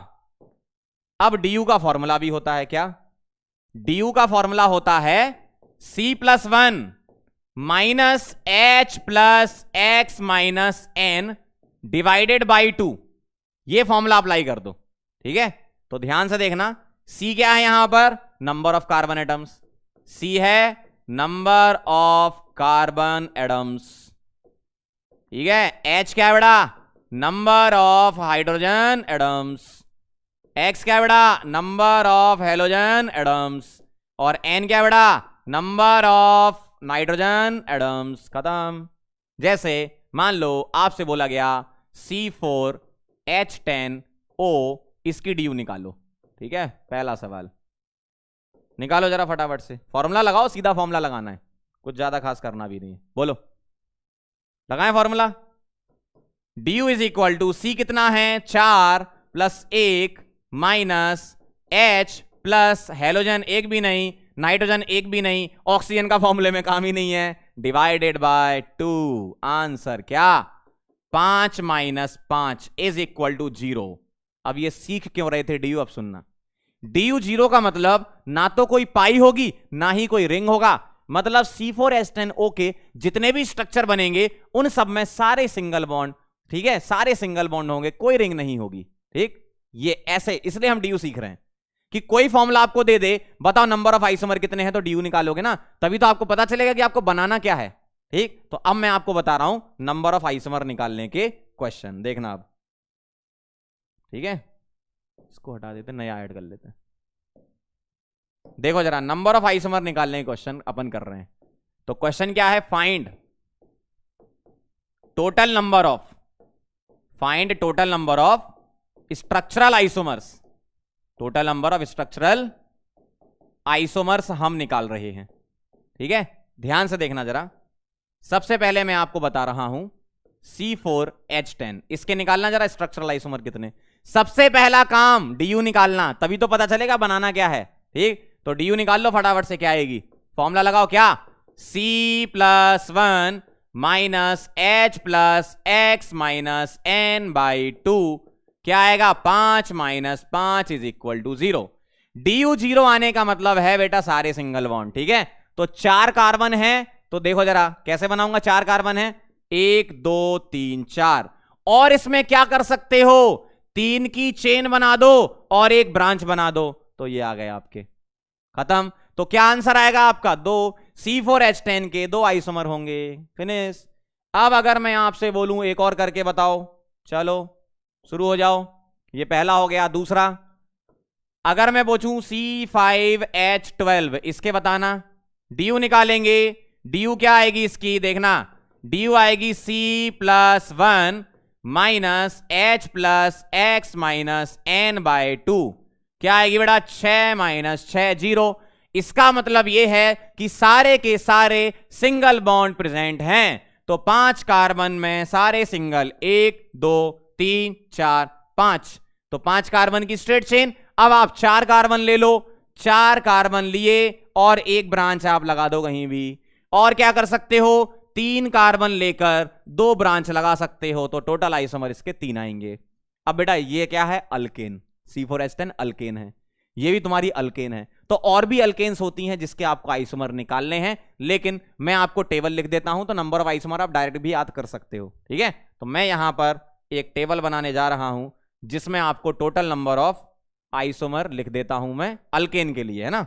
अब डी यू का फॉर्मूला भी होता है क्या, डी यू का फॉर्मूला होता है C+1 minus H plus X minus N divided by 2। ये फॉर्मूला अप्लाई कर दो, ठीक है। तो ध्यान से देखना, C क्या है यहां पर, number of carbon atoms. C है नंबर ऑफ कार्बन एटम्स, ठीक है। H क्या है बेटा, number of hydrogen atoms. X क्या है बेटा, नंबर ऑफ हेलोजन एटम्स। और N क्या है बेटा, नंबर ऑफ नाइट्रोजन एटम्स। खत्म। जैसे मान लो आपसे बोला गया C4H10O, इसकी डी यू निकालो, ठीक है। पहला सवाल निकालो जरा फटाफट से, फॉर्मूला लगाओ, सीधा फॉर्मूला लगाना है, कुछ ज्यादा खास करना भी नहीं है। बोलो, लगाएं formula. D U is equal to C कितना है, 4 plus 1 minus H plus halogen एक भी नहीं, नाइट्रोजन एक भी नहीं, ऑक्सीजन का फॉर्मूले में काम ही नहीं है, डिवाइडेड बाय 2। आंसर क्या, 5 माइनस 5 इज इक्वल टू 0। अब ये सीख क्यों रहे थे डी यू, अब सुनना। डी यू 0 का मतलब ना तो कोई पाई होगी ना ही कोई रिंग होगा। मतलब C4H10O के जितने भी स्ट्रक्चर बनेंगे उन सब में सारे सिंगल बॉन्ड, ठीक है, सारे सिंगल बॉन्ड होंगे, कोई रिंग नहीं होगी, ठीक। ये ऐसे, इसलिए हम डी यू सीख रहे हैं कि कोई फॉर्मूला आपको दे दे, बताओ नंबर ऑफ आइसोमर कितने हैं, तो डी यू निकालोगे ना, तभी तो आपको पता चलेगा कि आपको बनाना क्या है, ठीक। तो अब मैं आपको बता रहा हूं नंबर ऑफ आइसोमर निकालने के क्वेश्चन, देखना अब, ठीक है। इसको हटा देते, नया ऐड कर लेते हैं। देखो जरा, नंबर ऑफ आइसोमर निकालने के क्वेश्चन अपन कर रहे हैं। तो क्वेश्चन क्या है, find total number of, find total number of structural isomers. Total number of structural isomers हम निकाल रहे हैं, ठीक है। ध्यान से देखना जरा। सबसे पहले मैं आपको बता रहा हूं C4H10, इसके निकालना जरा स्ट्रक्चरल आइसोमर कितने। सबसे पहला काम डी यू निकालना, तभी तो पता चलेगा बनाना क्या है, ठीक। तो डी यू निकाल लो फटाफट से, क्या आएगी, फॉर्मूला लगाओ, क्या, C+1 minus H plus X minus N by 2, क्या आएगा, 5 minus 5 is equal to 0। D U 0 आने का मतलब है बेटा सारे सिंगल बॉन्ड, ठीक है। तो 4 कार्बन है, तो देखो जरा कैसे बनाऊंगा, 4 कार्बन है, 1 2 3 4, और इसमें क्या कर सकते हो, 3 की चेन बना दो और एक ब्रांच बना दो, तो ये आ गए आपके, खत्म। तो क्या आंसर आएगा आपका, 2। C4H10 के 2 आइसोमर होंगे, फिनिश। अब अगर मैं आपसे बोलूं एक और करके बताओ, चलो शुरू हो जाओ। ये पहला हो गया। दूसरा, अगर मैं पूछूं C5H12, इसके बताना, डी यू निकालेंगे, डी यू क्या आएगी इसकी, देखना, डी यू आएगी C+1 minus H plus X minus N by 2, क्या आएगी बेटा, 6 माइनस 6 0। इसका मतलब यह है कि सारे के सारे सिंगल बॉन्ड प्रेजेंट हैं। तो 5 कार्बन में सारे सिंगल, 1 2 3 4 5, तो 5 कार्बन की स्ट्रेट चेन। अब आप 4 कार्बन ले लो, 4 कार्बन लिए और एक ब्रांच आप लगा दो कहीं भी। और क्या कर सकते हो, 3 कार्बन लेकर 2 ब्रांच लगा सकते हो, तो टोटल आइसोमर इसके 3 आएंगे। अब बेटा ये क्या है, अल्केन, C4H10 अल्केन है। ये भी तुम्हारी अल्केन है। तो और भी अल्केन्स होती हैं जिसके आपको आइसोमर निकालने हैं, लेकिन मैं आपको टेबल लिख देता हूं तो नंबर ऑफ आइसोमर आप डायरेक्ट भी याद कर सकते हो। ठीक है, तो मैं यहां पर एक टेबल बनाने जा रहा हूं जिसमें आपको टोटल नंबर ऑफ आइसोमर लिख देता हूं मैं अल्केन के लिए, है ना।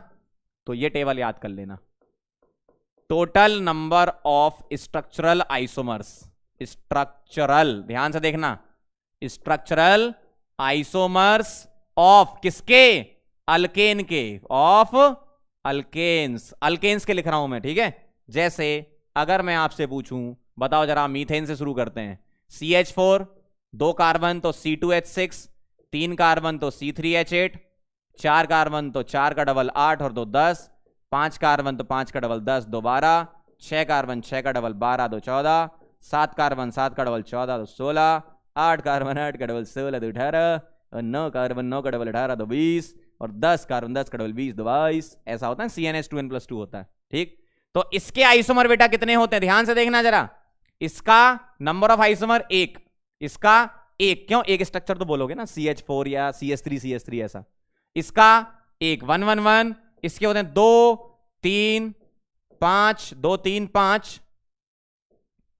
तो ये टेबल याद कर लेना, total number of structural isomers, structural, ध्यान से देखना, स्ट्रक्चरल आइसोमर्स ऑफ किसके, अल्केन के, ऑफ अल्केन्स, अल्केन्स के लिख रहा हूं मैं। ठीक है, जैसे अगर मैं आपसे पूछूं, बताओ जरा, मीथेन से शुरू करते हैं, CH4 2 कार्बन तो C2H6, 3 कार्बन तो C3H8, 4 कार्बन तो 4 का डबल 8 और 2 10, 5 कार्बन तो 5 का डबल 10 2 12, 6 कार्बन 6 का डबल 12 2 14, 7 कार्बन 7 का डबल 14 2 16, 8 कार्बन 8 का डबल 16 2 18, और 9 कार्बन 9 का डबल 18 2 20, और 10 कार्बन 10 का डबल 20 2 22। ऐसा होता है, CnH2n+2 होता है। ठीक, तो इसके आइसोमर बेटा कितने होते हैं, ध्यान से देखना जरा। इसका नंबर ऑफ आइसोमर 1, इसका 1, क्यों, एक स्ट्रक्चर तो बोलोगे ना, CH4 या CH3 ऐसा। इसका 1 1 1 1, इसके होते हैं 2 3 5, 2 3 5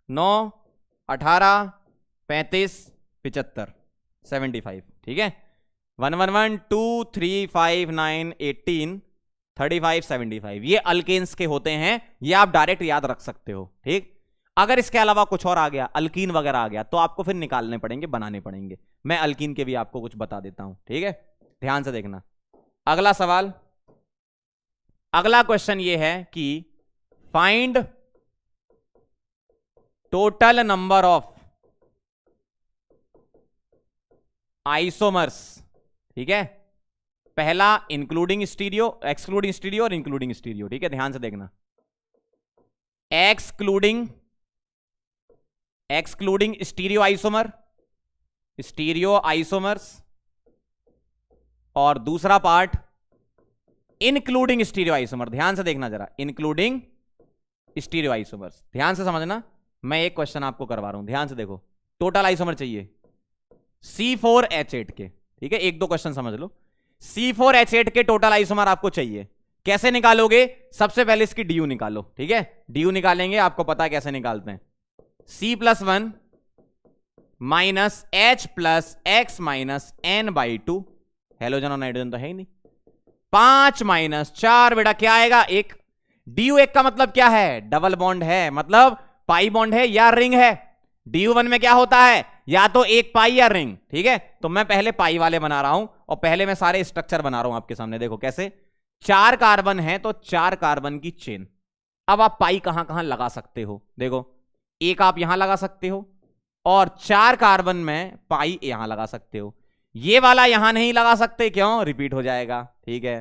9 18 35 75 75। ठीक है, 1 1 1 2 3 5 9 18 35 75, ये अल्केन्स के होते हैं, ये आप डायरेक्ट याद रख सकते हो। ठीक, अगर इसके अलावा कुछ और आ गया, अल्कीन वगैरह आ गया, तो आपको फिर निकालने पड़ेंगे, बनाने पड़ेंगे। मैं अल्कीन के भी आपको कुछ बता देता हूं। ठीक है, ध्यान से देखना। अगला सवाल, अगला क्वेश्चन ये है कि find total number of isomers. ठीक है, पहला इंक्लूडिंग स्टीरियो, एक्सक्लूडिंग स्टीरियो और इंक्लूडिंग स्टीरियो। ठीक है, ध्यान से देखना, excluding stereo isomer, stereo isomers, और दूसरा पार्ट इंक्लूडिंग स्टीरियो आइसोमर। ध्यान से देखना जरा, इंक्लूडिंग स्टीरियो आइसोमर्स, ध्यान से समझना। मैं एक क्वेश्चन आपको करवा रहा हूं, ध्यान से देखो। टोटल आइसोमर चाहिए C4H8 के। ठीक है, एक दो क्वेश्चन समझ लो। C4H8 के टोटल आइसोमर आपको चाहिए, कैसे निकालोगे, सबसे पहले इसकी DU निकालो। ठीक है, DU निकालेंगे, आपको पता है कैसे निकालते हैं, C+1 minus H plus X minus N/2, halogen और नाइट्रोजन तो है ही नहीं, 5 माइनस 4 बेटा क्या आएगा, 1। DU 1 का मतलब क्या है, डबल बॉन्ड है, मतलब पाई बॉन्ड है या रिंग है। DU1 में क्या होता है, या तो एक पाई या रिंग। ठीक है, तो मैं पहले पाई वाले बना रहा हूं, और पहले मैं सारे स्ट्रक्चर बना रहा हूं आपके सामने। देखो कैसे, 4 कार्बन है तो 4 कार्बन की चेन। अब आप पाई कहां कहां लगा सकते हो, देखो, एक आप यहां लगा सकते हो, और 4 कार्बन में पाई यहां लगा सकते हो। ये वाला यहां नहीं लगा सकते, क्यों, रिपीट हो जाएगा। ठीक है,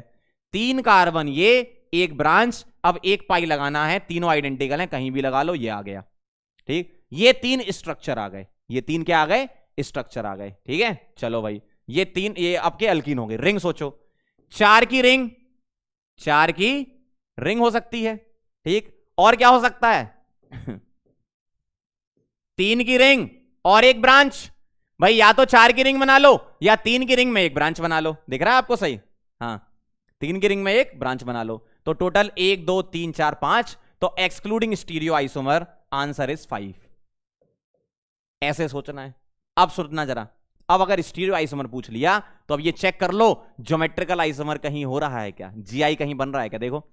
3 कार्बन ये, एक ब्रांच, अब एक पाई लगाना है, तीनों आइडेंटिकल हैं, कहीं भी लगा लो, ये आ गया। ठीक, ये 3 स्ट्रक्चर आ गए, ये 3 क्या आ गए, स्ट्रक्चर आ गए। ठीक है, चलो भाई, ये 3 ये आपके अल्कीन हो गए। रिंग सोचो, 4 की रिंग, 4 की रिंग हो सकती है। ठीक, और क्या हो सकता है 3 की रिंग और एक ब्रांच। भाई या तो 4 की रिंग बना लो, या 3 की रिंग में एक ब्रांच बना लो। दिख रहा है आपको सही, हाँ, 3 की रिंग में एक ब्रांच बना लो, तो टोटल 1 2 3 4 5, तो excluding stereo isomer answer is 5। ऐसे सोचना है। अब सोचना जरा, अब अगर स्टीरियो आइसोमर पूछ लिया तो अब ये चेक कर लो ज्योमेट्रिकल आइसोमर कहीं हो रहा है क्या, जीआई कहीं बन रहा है क्या। देखो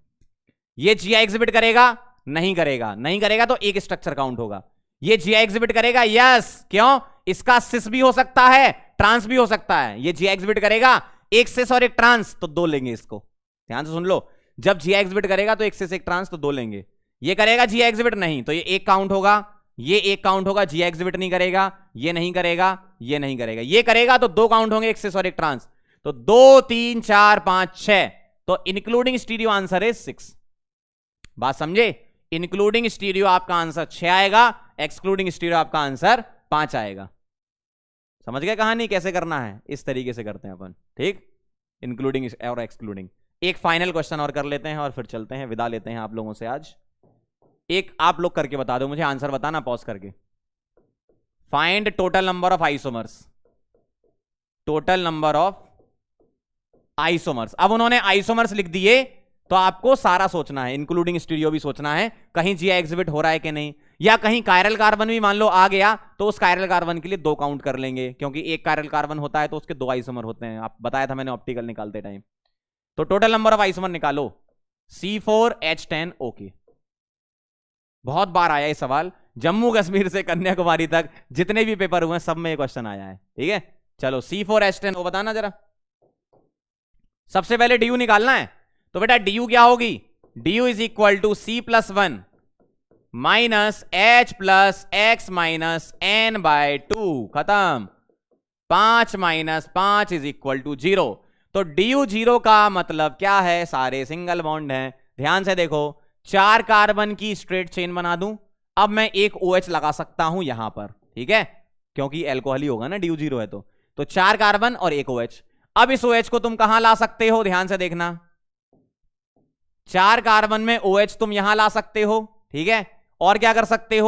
ये जीआई एग्जिबिट करेगा, नहीं करेगा, नहीं करेगा तो एक स्ट्रक्चर काउंट होगा। ये जीआई एग्जिबिट करेगा, यस, क्यों, इसका सिस भी हो सकता है, ट्रांस भी हो सकता है। ये जीआई एग्जिबिट करेगा, एक सिस और एक ट्रांस, तो 2 लेंगे इसको। ध्यान से सुन लो, जब जीआई एग्जिबिट करेगा तो एक सिस एक ट्रांस, तो 2 लेंगे। ये करेगा जीआई एग्जिबिट नहीं, तो ये एक काउंट होगा, ये एक काउंट होगा, जीआई एग्जिबिट नहीं करेगा, ये नहीं करेगा, ये नहीं करेगा, ये करेगा तो 2 काउंट होंगे, एक सिस और एक ट्रांस, तो 2 3 4 5 6, तो इंक्लूडिंग स्टीरियो आंसर है 6। बात समझे, इंक्लूडिंग स्टीरियो आपका आंसर 6 आएगा, एक्सक्लूडिंग स्टीरियो आपका आंसर 5 आएगा। समझ गए कहानी कैसे करना है, इस तरीके से करते हैं अपन। ठीक, इंक्लूडिंग और एक्सक्लूडिंग। एक फाइनल क्वेश्चन और कर लेते हैं और फिर चलते हैं, विदा लेते हैं आप लोगों से आज। एक आप लोग करके बता दो, मुझे आंसर बताना पॉज करके। Find total number of isomers, total number of isomers. अब उन्होंने आइसोमर्स लिख दिए तो आपको सारा सोचना है, इंक्लूडिंग स्टीरियो भी सोचना है, कहीं जीआई एग्जिबिट हो रहा है कि नहीं, या कहीं कायरल कार्बन भी मान लो आ गया तो उस कायरल कार्बन के लिए 2 काउंट कर लेंगे, क्योंकि एक कायरल कार्बन होता है तो उसके 2 आइसोमर होते हैं, आप बताया था मैंने ऑप्टिकल निकालते टाइम। तो टोटल नंबर ऑफ आइसोमर निकालो, C4H10O। बहुत बार आया ये सवाल, जम्मू कश्मीर से कन्याकुमारी तक जितने भी पेपर हुए सब में ये क्वेश्चन आया है, ठीक है। चलो C4H10O बताना जरा। सबसे पहले DU निकालना है, तो बेटा DU क्या होगी, DU is equal to C+1 minus H plus X minus N/2, खत्म। 5 - 5 इज इक्वल टू 0। तो DU 0 का मतलब क्या है, सारे सिंगल बॉन्ड हैं। ध्यान से देखो, 4 कार्बन की स्ट्रेट चेन बना दूं, अब मैं एक OH लगा सकता हूं यहां पर, ठीक है, क्योंकि एल्कोहल ही होगा ना, DU 0 है तो 4 कार्बन और एक OH। अब इस OH को तुम कहां ला सकते हो, ध्यान से देखना, 4 कार्बन में OH तुम यहां ला सकते हो, ठीक है। और क्या कर सकते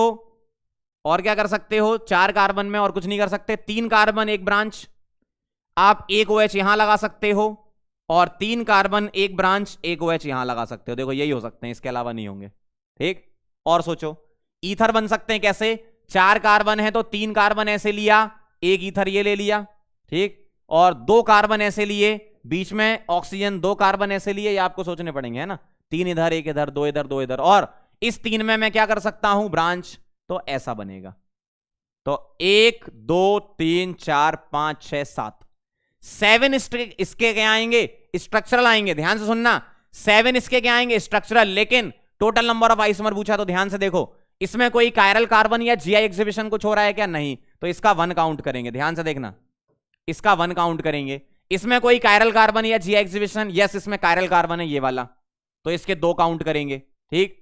हो, 4 कार्बन में और कुछ नहीं कर सकते, 3 कार्बन एक ब्रांच, आप एक OH यहां लगा सकते हो, और 3 कार्बन एक ब्रांच एक OH यहां लगा सकते हो। देखो यही हो सकते हैं, इसके अलावा नहीं होंगे, ठीक। और सोचो, ईथर बन सकते हैं कैसे, 4 कार्बन है तो 3 कार्बन ऐसे लिया, एक ईथर ये ले लिया, ठीक, और 2 कार्बन ऐसे लिए, बीच में ऑक्सीजन 2 कार्बन ऐसे लिए, ये आपको सोचने पड़ेंगे, है ना, 3 इधर 1 इधर 2 इधर 2 इधर, और इस 3 में मैं क्या कर सकता हूं, ब्रांच, तो ऐसा बनेगा। तो 1 2 3 4 5 6 7 इसके क्या आएंगे, स्ट्रक्चरल आएंगे। ध्यान से सुनना, 7 इसके क्या आएंगे, स्ट्रक्चरल। लेकिन टोटल नंबर ऑफ आइसोमर पूछा तो ध्यान से देखो, इसमें कोई कायरल कार्बन या जीआई एग्जिबिशन कुछ हो रहा है क्या, नहीं, तो इसका 1 काउंट करेंगे। ध्यान से देखना, इसका 1 काउंट करेंगे। इसमें कोई कायरल कार्बन या जीआई एग्जिबिशन, यस इसमें कायरल कार्बन है ये वाला, तो इसके 2 काउंट करेंगे, ठीक।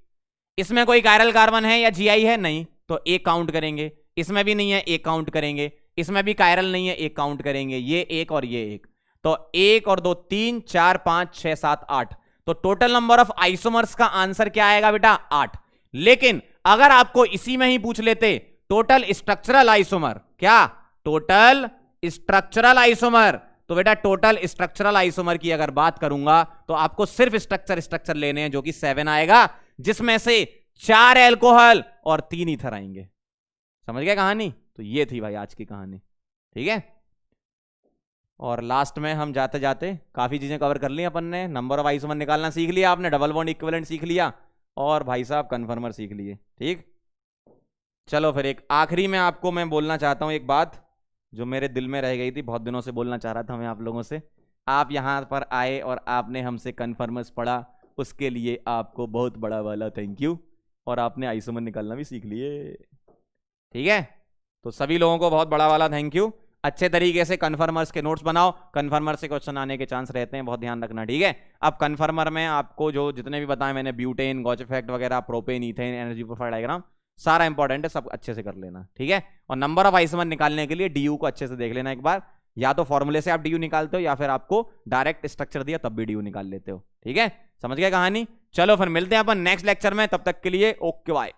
इसमें कोई कायरल कार्बन है या जीआई है, नहीं, तो 1 काउंट करेंगे। इसमें भी नहीं है, 1 काउंट करेंगे। इसमें भी कायरल नहीं है, 1 काउंट करेंगे। ये 1 और ये 1, तो 1 और 2 3 4 5 6 7 8। तो टोटल नंबर ऑफ आइसोमर्स का आंसर क्या आएगा बेटा, 8। लेकिन अगर आपको इसी में ही पूछ लेते टोटल स्ट्रक्चरल आइसोमर, क्या टोटल स्ट्रक्चरल आइसोमर, तो बेटा टोटल स्ट्रक्चरल आइसोमर की अगर बात करूंगा तो आपको सिर्फ स्ट्रक्चर लेने हैं, जो कि 7 आएगा, जिसमें से 4 एल्कोहल और 3 ईथर आएंगे। समझ गए कहानी? तो ये थी भाई आज की कहानी, ठीक है। और लास्ट में हम जाते जाते काफी चीजें कवर कर ली अपन ने। नंबर ऑफ आइसोमर निकालना सीख लिया आपने, डबल बॉन्ड इक्विवेलेंट सीख लिया, और भाई साहब कन्फर्मर सीख लिए, ठीक। चलो फिर एक आखिरी में आपको मैं बोलना चाहता हूं एक बात जो मेरे दिल में रह गई थी, बहुत दिनों से बोलना चाह रहा था मैं आप लोगों से। आप यहां पर आए और आपने हमसे कन्फर्मर्स पढ़ा, उसके लिए आपको बहुत बड़ा वाला थैंक यू। और आपने आइसोमर निकालना भी सीख लिए, ठीक है। तो सभी लोगों को बहुत बड़ा वाला थैंक यू। अच्छे तरीके से कन्फर्मर्स के नोट्स बनाओ, कन्फर्मर से क्वेश्चन आने के चांस रहते हैं, बहुत ध्यान रखना, ठीक है। अब कन्फर्मर में आपको जो जितने भी बताए मैंने, ब्यूटेन, गॉच इफेक्ट वगैरह, propane, ethane, energy profile diagram, सारा इंपॉर्टेंट है, सब अच्छे से कर लेना, ठीक है। और नंबर ऑफ आइसोमर निकालने के लिए DU को अच्छे से देख लेना एक बार, या तो फॉर्मूले से आप DU निकालते हो या फिर आपको डायरेक्ट स्ट्रक्चर दिया तब भी DU निकाल लेते हो, ठीक है। समझ गए कहानी? चलो फिर मिलते हैं अपन नेक्स्ट लेक्चर में, तब तक के लिए ओके बाय।